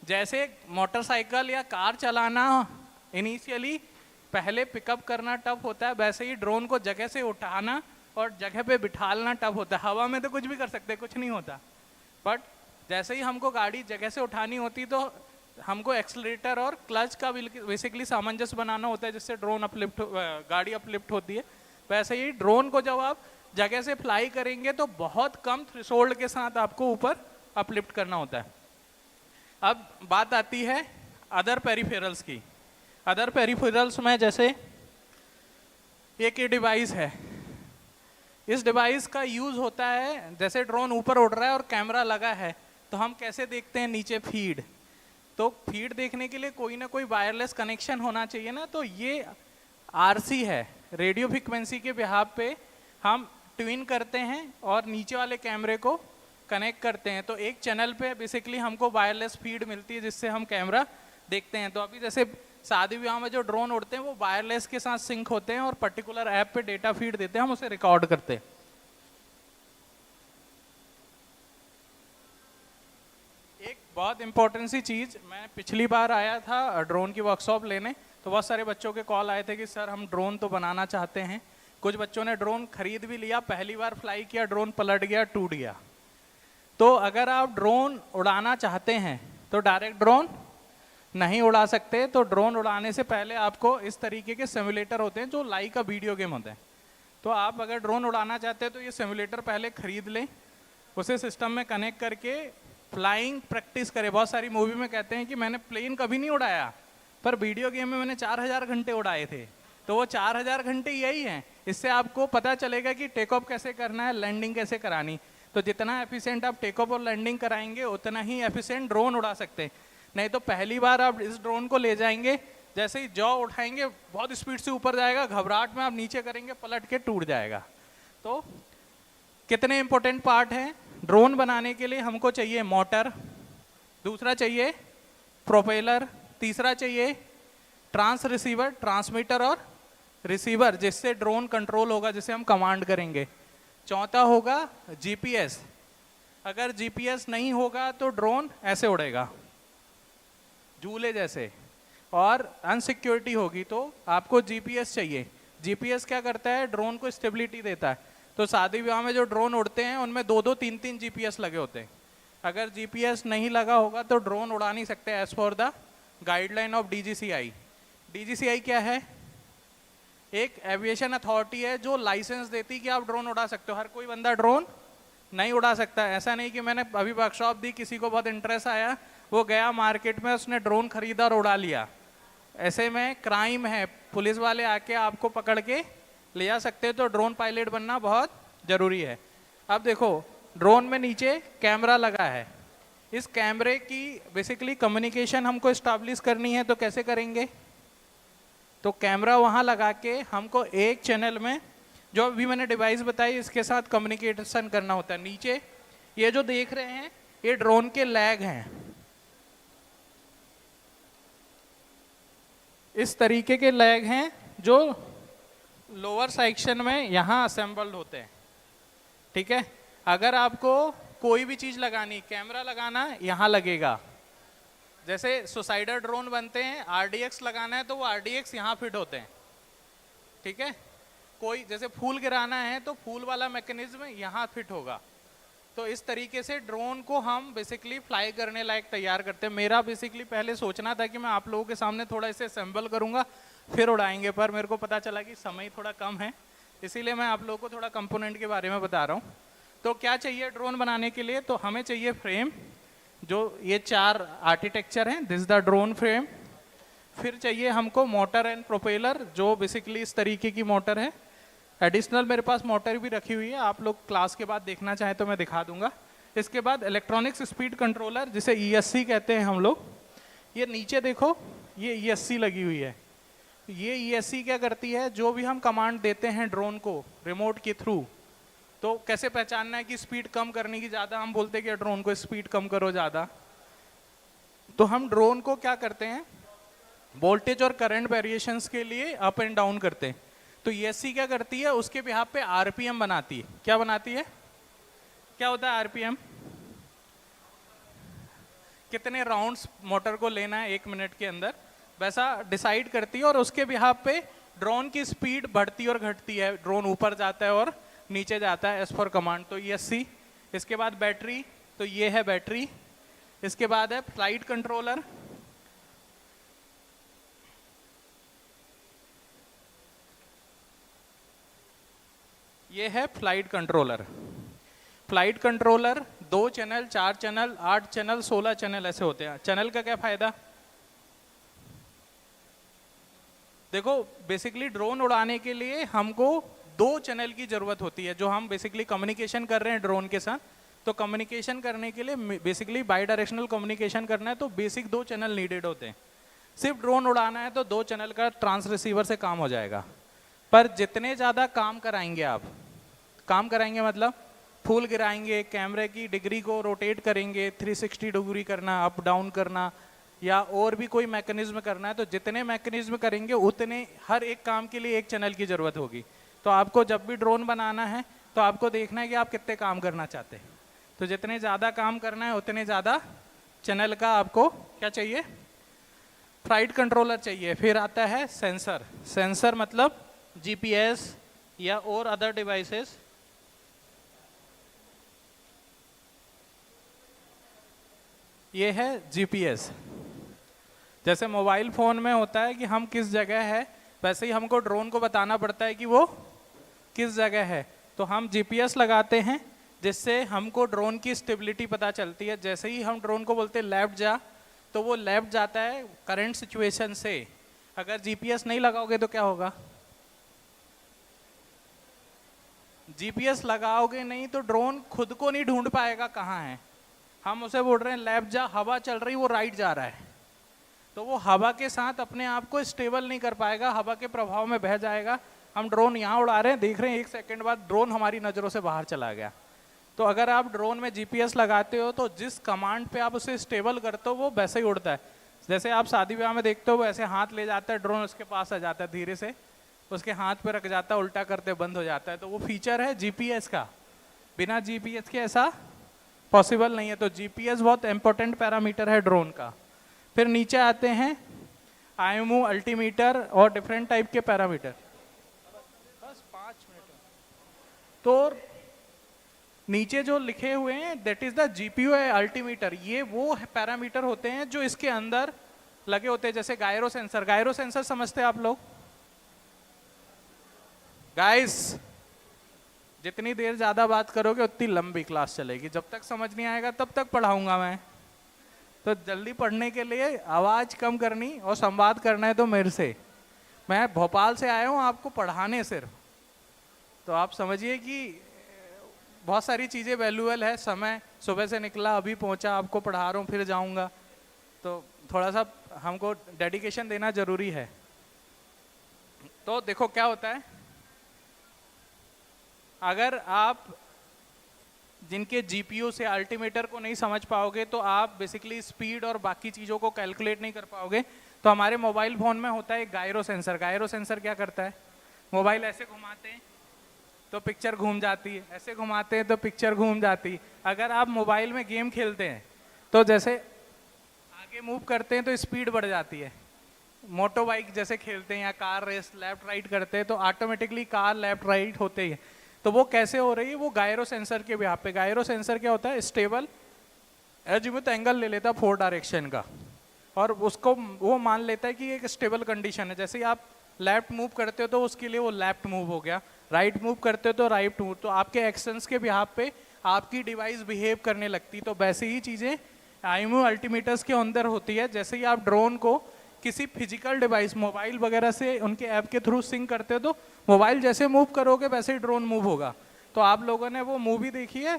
जैसे मोटरसाइकिल या कार चलाना इनिशियली पहले पिकअप करना टफ होता है, वैसे ही ड्रोन को जगह से उठाना और जगह पे बिठालना टफ होता है। हवा में तो कुछ भी कर सकते हैं, कुछ नहीं होता, बट जैसे ही हमको गाड़ी जगह से उठानी होती तो हमको एक्सलेटर और क्लच का बेसिकली सामंजस्य बनाना होता है, जिससे ड्रोन अपलिफ्ट, गाड़ी अपलिफ्ट होती है। वैसे ही ड्रोन को जब आप जगह से फ्लाई करेंगे तो बहुत कम थ्रेशोल्ड के साथ आपको ऊपर अपलिफ्ट करना होता है। अब बात आती है अदर पेरिफेरल्स की। अदर पेरिफेरल्स में जैसे एक ये डिवाइस है, इस डिवाइस का यूज होता है जैसे ड्रोन ऊपर उड़ रहा है और कैमरा लगा है तो हम कैसे देखते हैं नीचे फीड। तो फीड देखने के लिए कोई ना कोई वायरलेस कनेक्शन होना चाहिए ना। तो ये RC है, रेडियो फ्रिक्वेंसी के बिहाफ पे हम ट्यून करते हैं और नीचे वाले कैमरे को कनेक्ट करते हैं। तो एक चैनल पे बेसिकली हमको वायरलेस फीड मिलती है जिससे हम कैमरा देखते हैं। तो अभी जैसे शादी विवाह में जो ड्रोन उड़ते हैं वो वायरलेस के साथ सिंक होते हैं और पर्टिकुलर ऐप पे डेटा फीड देते हैं, हम उसे रिकॉर्ड करते हैं। एक बहुत इंपॉर्टेंट सी चीज, मैं पिछली बार आया था ड्रोन की वर्कशॉप लेने, तो बहुत सारे बच्चों के कॉल आए थे कि सर हम ड्रोन तो बनाना चाहते हैं। कुछ बच्चों ने ड्रोन खरीद भी लिया, पहली बार फ्लाई किया, ड्रोन पलट गया, टूट गया। तो अगर आप ड्रोन उड़ाना चाहते हैं तो डायरेक्ट ड्रोन नहीं उड़ा सकते। तो ड्रोन उड़ाने से पहले आपको इस तरीके के सिमुलेटर होते हैं जो लाइक का वीडियो गेम होते हैं। तो आप अगर ड्रोन उड़ाना चाहते हैं तो ये सिमुलेटर पहले खरीद लें, उसे सिस्टम में कनेक्ट करके फ्लाइंग प्रैक्टिस करें। बहुत सारी मूवी में कहते हैं कि मैंने प्लेन कभी नहीं उड़ाया, पर वीडियो गेम में मैंने 4000 घंटे उड़ाए थे। तो वो 4000 घंटे यही हैं। इससे आपको पता चलेगा कि टेक ऑफ कैसे करना है, लैंडिंग कैसे करानी। तो जितना एफिशिएंट आप टेक ऑफ और लैंडिंग कराएंगे उतना ही एफिशिएंट ड्रोन उड़ा सकते हैं। नहीं तो पहली बार आप इस ड्रोन को ले जाएंगे, जैसे ही जॉ उठाएंगे बहुत स्पीड से ऊपर जाएगा, घबराहट में आप नीचे करेंगे, पलट के टूट जाएगा। तो कितने इंपॉर्टेंट पार्ट हैं ड्रोन बनाने के लिए। हमको चाहिए मोटर, दूसरा चाहिए प्रोपेलर, तीसरा चाहिए ट्रांस रिसीवर, ट्रांसमीटर और रिसीवर जिससे ड्रोन कंट्रोल होगा, जिसे हम कमांड करेंगे। चौथा होगा GPS। अगर GPS नहीं होगा तो ड्रोन ऐसे उड़ेगा, झूले जैसे, और अनसिक्योरिटी होगी। तो आपको GPS चाहिए। GPS क्या करता है, ड्रोन को स्टेबिलिटी देता है। तो शादी विवाह में जो ड्रोन उड़ते हैं उनमें 2-2, 3-3 GPS लगे होते हैं। अगर GPS नहीं लगा होगा तो ड्रोन उड़ा नहीं सकते as for the guideline of DGCI। DGCI क्या है, एक एविएशन अथॉरिटी है जो लाइसेंस देती है कि आप ड्रोन उड़ा सकते हो। हर कोई बंदा ड्रोन नहीं उड़ा सकता। ऐसा नहीं कि मैंने अभी वर्कशॉप दी, किसी को बहुत इंटरेस्ट आया, वो गया मार्केट में, उसने ड्रोन खरीदा और उड़ा लिया। ऐसे में क्राइम है, पुलिस वाले आके आपको पकड़ के ले जा सकते हैं। तो ड्रोन पायलट बनना बहुत ज़रूरी है। अब देखो ड्रोन में नीचे कैमरा लगा है, इस कैमरे की बेसिकली कम्युनिकेशन हमको इस्टेब्लिश करनी है। तो कैसे करेंगे, तो कैमरा वहाँ लगा के हमको एक चैनल में जो अभी मैंने डिवाइस बताई इसके साथ कम्युनिकेशन करना होता है। नीचे ये जो देख रहे हैं ये ड्रोन के लैग हैं, इस तरीके के लैग हैं जो लोअर सेक्शन में यहाँ असेंबल्ड होते हैं, ठीक है। अगर आपको कोई भी चीज लगानी, कैमरा लगाना यहाँ लगेगा, जैसे सुसाइडर ड्रोन बनते हैं, RDX लगाना है तो वो RDX यहाँ फिट होते हैं, ठीक है। कोई जैसे फूल गिराना है तो फूल वाला मैकेनिज्म यहाँ फिट होगा। तो इस तरीके से ड्रोन को हम बेसिकली फ्लाई करने लायक तैयार करते हैं। मेरा बेसिकली पहले सोचना था कि मैं आप लोगों के सामने थोड़ा इसे असेंबल करूंगा फिर उड़ाएंगे, पर मेरे को पता चला कि समय थोड़ा कम है, इसीलिए मैं आप लोगों को थोड़ा कंपोनेंट के बारे में बता रहा हूँ। तो क्या चाहिए ड्रोन बनाने के लिए, तो हमें चाहिए फ्रेम, जो ये 4 आर्किटेक्चर हैं, दिस द ड्रोन फ्रेम। फिर चाहिए हमको मोटर एंड प्रोपेलर, जो बेसिकली इस तरीके की मोटर है। एडिशनल मेरे पास मोटर भी रखी हुई है, आप लोग क्लास के बाद देखना चाहें तो मैं दिखा दूंगा। इसके बाद इलेक्ट्रॉनिक्स स्पीड कंट्रोलर, जिसे ESC कहते हैं हम लोग। ये नीचे देखो ये ESC लगी हुई है। ये ESC क्या करती है, जो भी हम कमांड देते हैं ड्रोन को रिमोट के थ्रू, तो कैसे पहचानना है कि स्पीड कम करने की, ज़्यादा हम बोलते हैं कि ड्रोन को स्पीड कम करो ज़्यादा, तो हम ड्रोन को क्या करते हैं वोल्टेज और करंट वेरिएशंस के लिए अप एंड डाउन करते हैं। तो ESC क्या करती है, उसके बिहाफ पे RPM बनाती है। क्या बनाती है, क्या होता है RPM, कितने राउंड्स मोटर को लेना है 1 मिनट के अंदर, वैसा डिसाइड करती है। और उसके बिहाफ पे ड्रोन की स्पीड बढ़ती और घटती है, ड्रोन ऊपर जाता है और नीचे जाता है एज फॉर कमांड। तो ESC। इसके बाद बैटरी, तो ये है बैटरी। इसके बाद है फ्लाइट कंट्रोलर, ये है flight controller. Flight controller 2 channel, 4 channel, 8 channel, 16 channel ऐसे होते हैं। चैनल का क्या फायदा, देखो बेसिकली ड्रोन उड़ाने के लिए हमको 2 चैनल की जरूरत होती है। जो हम बेसिकली कम्युनिकेशन कर रहे हैं ड्रोन के साथ, तो कम्युनिकेशन करने के लिए बेसिकली बाई डायरेक्शनल कम्युनिकेशन करना है तो बेसिक 2 चैनल नीडेड होते हैं। सिर्फ ड्रोन उड़ाना है तो 2 चैनल का ट्रांस रिसीवर से काम हो जाएगा। पर जितने ज़्यादा काम कराएंगे आप, काम कराएंगे मतलब फूल गिराएंगे, कैमरे की डिग्री को रोटेट करेंगे, 360 डिग्री करना, अप डाउन करना, या और भी कोई मैकेनिज्म करना है, तो जितने मैकेनिज्म करेंगे उतने हर एक काम के लिए 1 चैनल की ज़रूरत होगी। तो आपको जब भी ड्रोन बनाना है तो आपको देखना है कि आप कितने काम करना चाहते हैं। तो जितने ज़्यादा काम करना है उतने ज़्यादा चैनल का आपको क्या चाहिए, फ्लाइट कंट्रोलर चाहिए। फिर आता है सेंसर। सेंसर मतलब GPS या और अदर डिवाइसेस। ये है GPS। जैसे मोबाइल फ़ोन में होता है कि हम किस जगह है, वैसे ही हमको ड्रोन को बताना पड़ता है कि वो किस जगह है। तो हम GPS लगाते हैं जिससे हमको ड्रोन की स्टेबिलिटी पता चलती है। जैसे ही हम ड्रोन को बोलते हैं लेफ्ट जा, तो वो लेफ्ट जाता है करंट सिचुएशन से। अगर GPS नहीं लगाओगे तो क्या होगा, GPS लगाओगे नहीं तो ड्रोन खुद को नहीं ढूंढ पाएगा कहाँ है। हम उसे बोल रहे हैं लेफ्ट जा, हवा चल रही, वो राइट जा रहा है, तो वो हवा के साथ अपने आप को स्टेबल नहीं कर पाएगा, हवा के प्रभाव में बह जाएगा। हम ड्रोन यहाँ उड़ा रहे हैं, देख रहे हैं 1 सेकंड बाद ड्रोन हमारी नज़रों से बाहर चला गया। तो अगर आप ड्रोन में GPS लगाते हो तो जिस कमांड पे आप उसे स्टेबल करते हो वो वैसे ही उड़ता है। जैसे आप शादी ब्याह में देखते हो वो ऐसे हाथ ले जाता है ड्रोन, उसके पास आ जाता है, धीरे से उसके हाथ पे रख जाता है, उल्टा करते बंद हो जाता है। तो वो फीचर है GPS का। बिना GPS के ऐसा पॉसिबल नहीं है। तो GPS बहुत इंपॉर्टेंट पैरामीटर है ड्रोन का। फिर नीचे आते हैं IMU, अल्टीमीटर और डिफरेंट टाइप के पैरामीटर। बस 5 मिनट। तो नीचे जो लिखे हुए हैं that is the GPU altimeter. ये वो पैरामीटर होते हैं जो इसके अंदर लगे होते हैं। जैसे गायरो सेंसर, गायरो सेंसर समझते हैं आप लोग गाइस? जितनी देर ज्यादा बात करोगे उतनी लंबी क्लास चलेगी। जब तक समझ नहीं आएगा तब तक पढ़ाऊंगा मैं। तो जल्दी पढ़ने के लिए आवाज कम करनी और संवाद करना है तो मेरे से। मैं भोपाल से आया हूँ आपको पढ़ाने सिर्फ। तो आप समझिए कि बहुत सारी चीज़ें वैल्यूएबल है। समय सुबह से निकला, अभी पहुँचा, आपको पढ़ा रहा हूँ, फिर जाऊँगा, तो थोड़ा सा हमको डेडिकेशन देना ज़रूरी है। तो देखो क्या होता है, अगर आप जिनके जीपीयू से अल्टीमेटर को नहीं समझ पाओगे तो आप बेसिकली स्पीड और बाकी चीज़ों को कैलकुलेट नहीं कर पाओगे। तो हमारे मोबाइल फ़ोन में होता है एक गायरो सेंसर। गायरो सेंसर क्या करता है, मोबाइल ऐसे घुमाते हैं तो पिक्चर घूम जाती है, ऐसे घुमाते हैं तो पिक्चर घूम जाती है। अगर आप मोबाइल में गेम खेलते हैं तो जैसे आगे मूव करते हैं तो स्पीड बढ़ जाती है। मोटो बाइक जैसे खेलते हैं या कार रेस लेफ्ट राइट करते हैं तो ऑटोमेटिकली कार लेफ्ट राइट होते ही है। तो वो कैसे हो रही है, वो गायरो सेंसर के बिहाफ पे। गायरो सेंसर क्या होता है, स्टेबल एजिमुथ एंगल ले लेता है 4 डायरेक्शन का, और उसको वो मान लेता है कि एक स्टेबल कंडीशन है। जैसे ही आप लेफ्ट मूव करते हो तो उसके लिए वो लेफ्ट मूव हो गया, राइट मूव करते हो तो राइट मूव। तो आपके एक्शंस के बिहाफ पे आपकी डिवाइस बिहेव करने लगती। तो वैसे ही चीज़ें आईएमयू अल्टीमीटर्स के अंदर होती है। जैसे ही आप ड्रोन को किसी फिजिकल डिवाइस मोबाइल वगैरह से उनके ऐप के थ्रू सिंक करते हो तो मोबाइल जैसे मूव करोगे वैसे ही ड्रोन मूव होगा। तो आप लोगों ने वो मूवी देखी है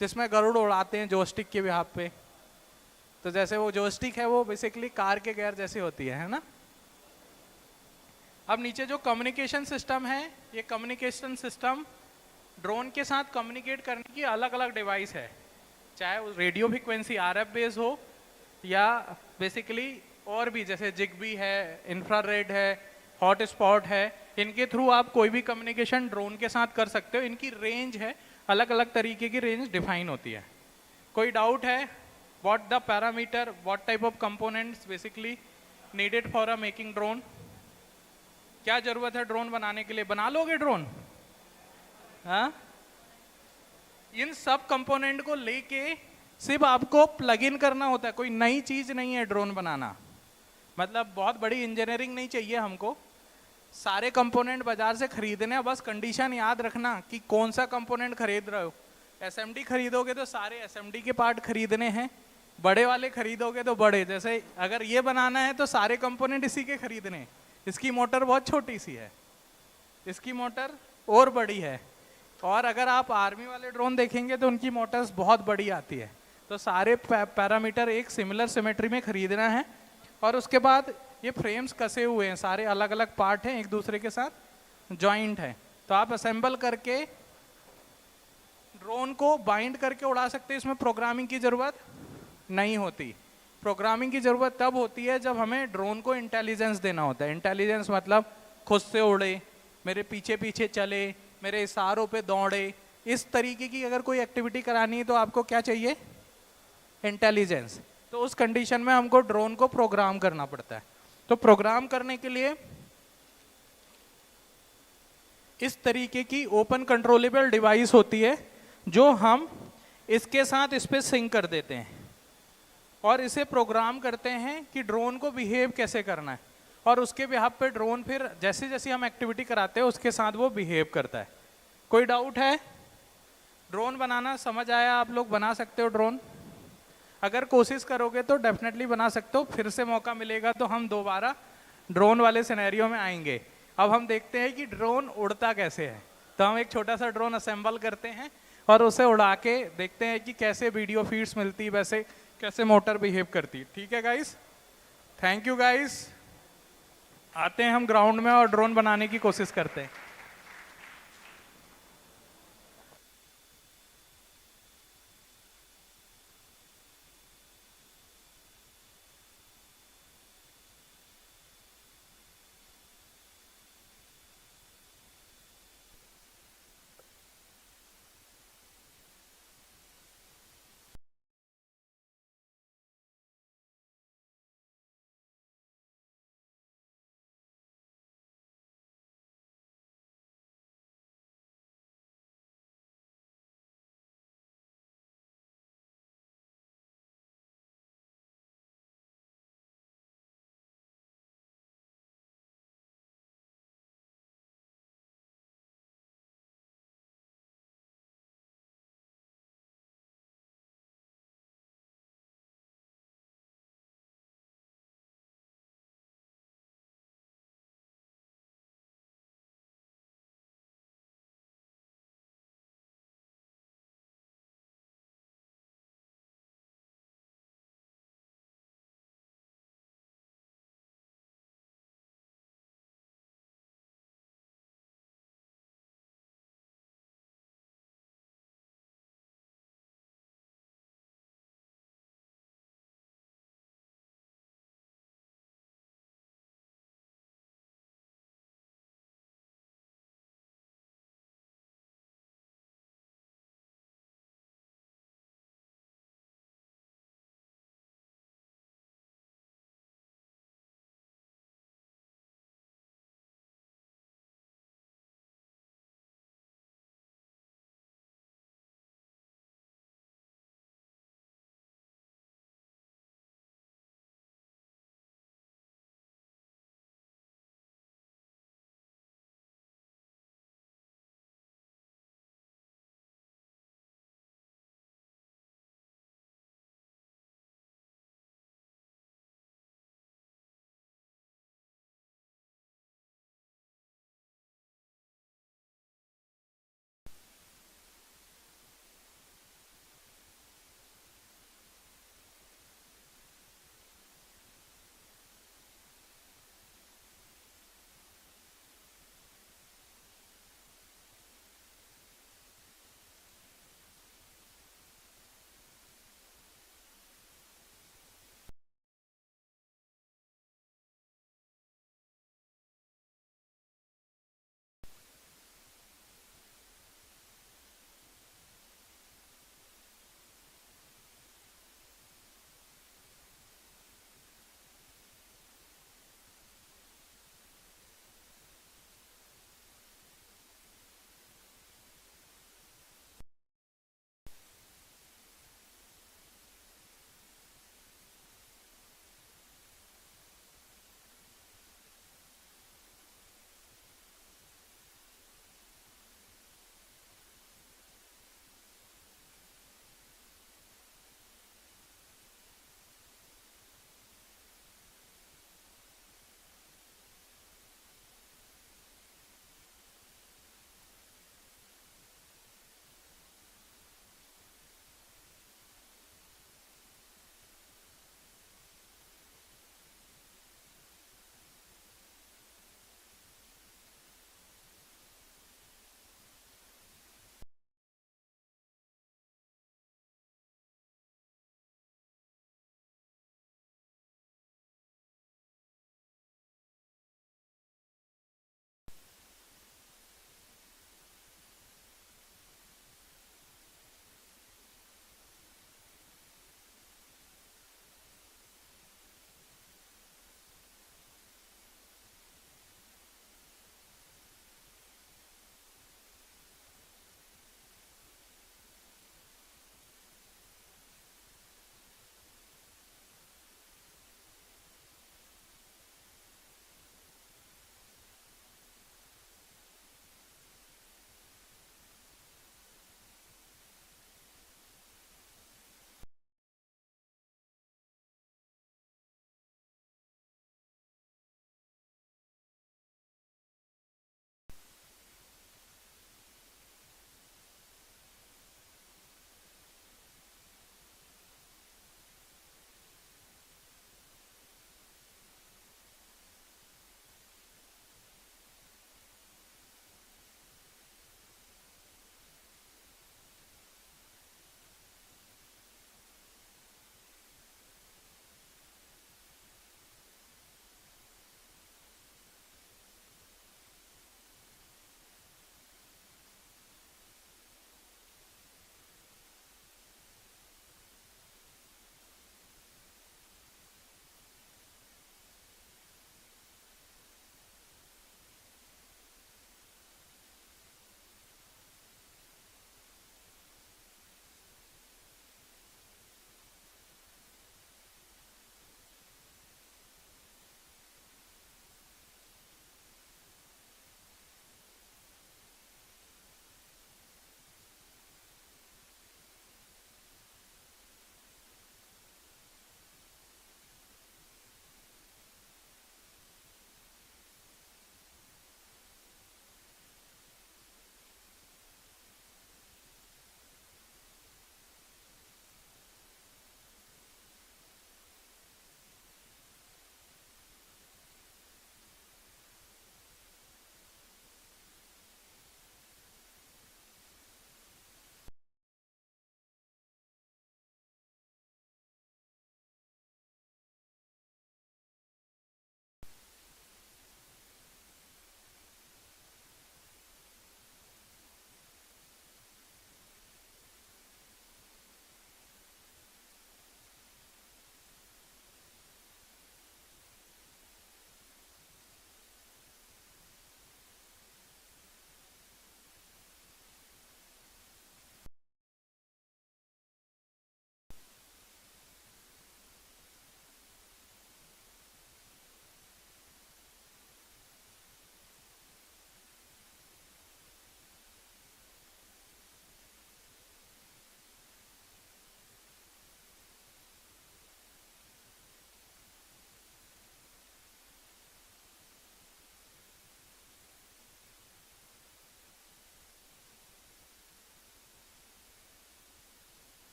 जिसमें गरुड़ उड़ाते हैं जोस्टिक के बिहाफ पे, तो जैसे वो जोस्टिक है वो बेसिकली कार के गेयर जैसे होती है ना। अब नीचे जो कम्युनिकेशन सिस्टम है, ये कम्युनिकेशन सिस्टम ड्रोन के साथ कम्युनिकेट करने की अलग अलग डिवाइस है, चाहे वो रेडियो फ्रिक्वेंसी RF बेस हो या बेसिकली और भी जैसे जिगबी है, इंफ्रारेड है, हॉटस्पॉट है। इनके थ्रू आप कोई भी कम्युनिकेशन ड्रोन के साथ कर सकते हो। इनकी रेंज है, अलग अलग तरीके की रेंज डिफाइन होती है। कोई डाउट है, what the parameter, what type of components basically needed for a making drone? क्या जरूरत है ड्रोन बनाने के लिए? बना लोगे ड्रोन? हाँ, इन सब कंपोनेंट को लेके सिर्फ आपको प्लग इन करना होता है। कोई नई चीज नहीं है ड्रोन बनाना, मतलब बहुत बड़ी इंजीनियरिंग नहीं चाहिए हमको। सारे कंपोनेंट बाजार से खरीदने हैं, बस कंडीशन याद रखना कि कौन सा कंपोनेंट खरीद रहे हो। एसएमडी खरीदोगे तो सारे एसएमडी के पार्ट खरीदने हैं, बड़े वाले खरीदोगे तो बड़े। जैसे अगर ये बनाना है तो सारे कंपोनेंट इसी के खरीदने। इसकी मोटर बहुत छोटी सी है, इसकी मोटर और बड़ी है, और अगर आप आर्मी वाले ड्रोन देखेंगे तो उनकी मोटर्स बहुत बड़ी आती है। तो सारे पैरामीटर एक सिमिलर सिमेट्री में खरीदना है। और उसके बाद ये फ्रेम्स कसे हुए हैं, सारे अलग अलग पार्ट हैं, एक दूसरे के साथ जॉइंट है। तो आप असेंबल करके ड्रोन को बाइंड करके उड़ा सकते हैं। इसमें प्रोग्रामिंग की ज़रूरत नहीं होती। प्रोग्रामिंग की ज़रूरत तब होती है जब हमें ड्रोन को इंटेलिजेंस देना होता है। इंटेलिजेंस मतलब खुद से उड़े, मेरे पीछे पीछे चले, मेरे इशारों पे दौड़े, इस तरीके की अगर कोई एक्टिविटी करानी है तो आपको क्या चाहिए? इंटेलिजेंस। तो उस कंडीशन में हमको ड्रोन को प्रोग्राम करना पड़ता है। तो प्रोग्राम करने के लिए इस तरीके की ओपन कंट्रोलेबल डिवाइस होती है जो हम इसके साथ इस पे सिंक कर देते हैं और इसे प्रोग्राम करते हैं कि ड्रोन को बिहेव कैसे करना है, और उसके बिहाफ पे ड्रोन फिर जैसे जैसे हम एक्टिविटी कराते हैं उसके साथ वो बिहेव करता है। कोई डाउट है? ड्रोन बनाना समझ आया? आप लोग बना सकते हो ड्रोन? अगर कोशिश करोगे तो डेफिनेटली बना सकते हो। फिर से मौका मिलेगा तो हम दोबारा ड्रोन वाले सिनेरियो में आएंगे। अब हम देखते हैं कि ड्रोन उड़ता कैसे है। तो हम एक छोटा सा ड्रोन असेंबल करते हैं और उसे उड़ा के देखते हैं कि कैसे वीडियो फीड्स मिलती, वैसे कैसे मोटर बिहेव करती। ठीक है गाइस, थैंक यू गाइस। आते हैं हम ग्राउंड में और ड्रोन बनाने की कोशिश करते हैं।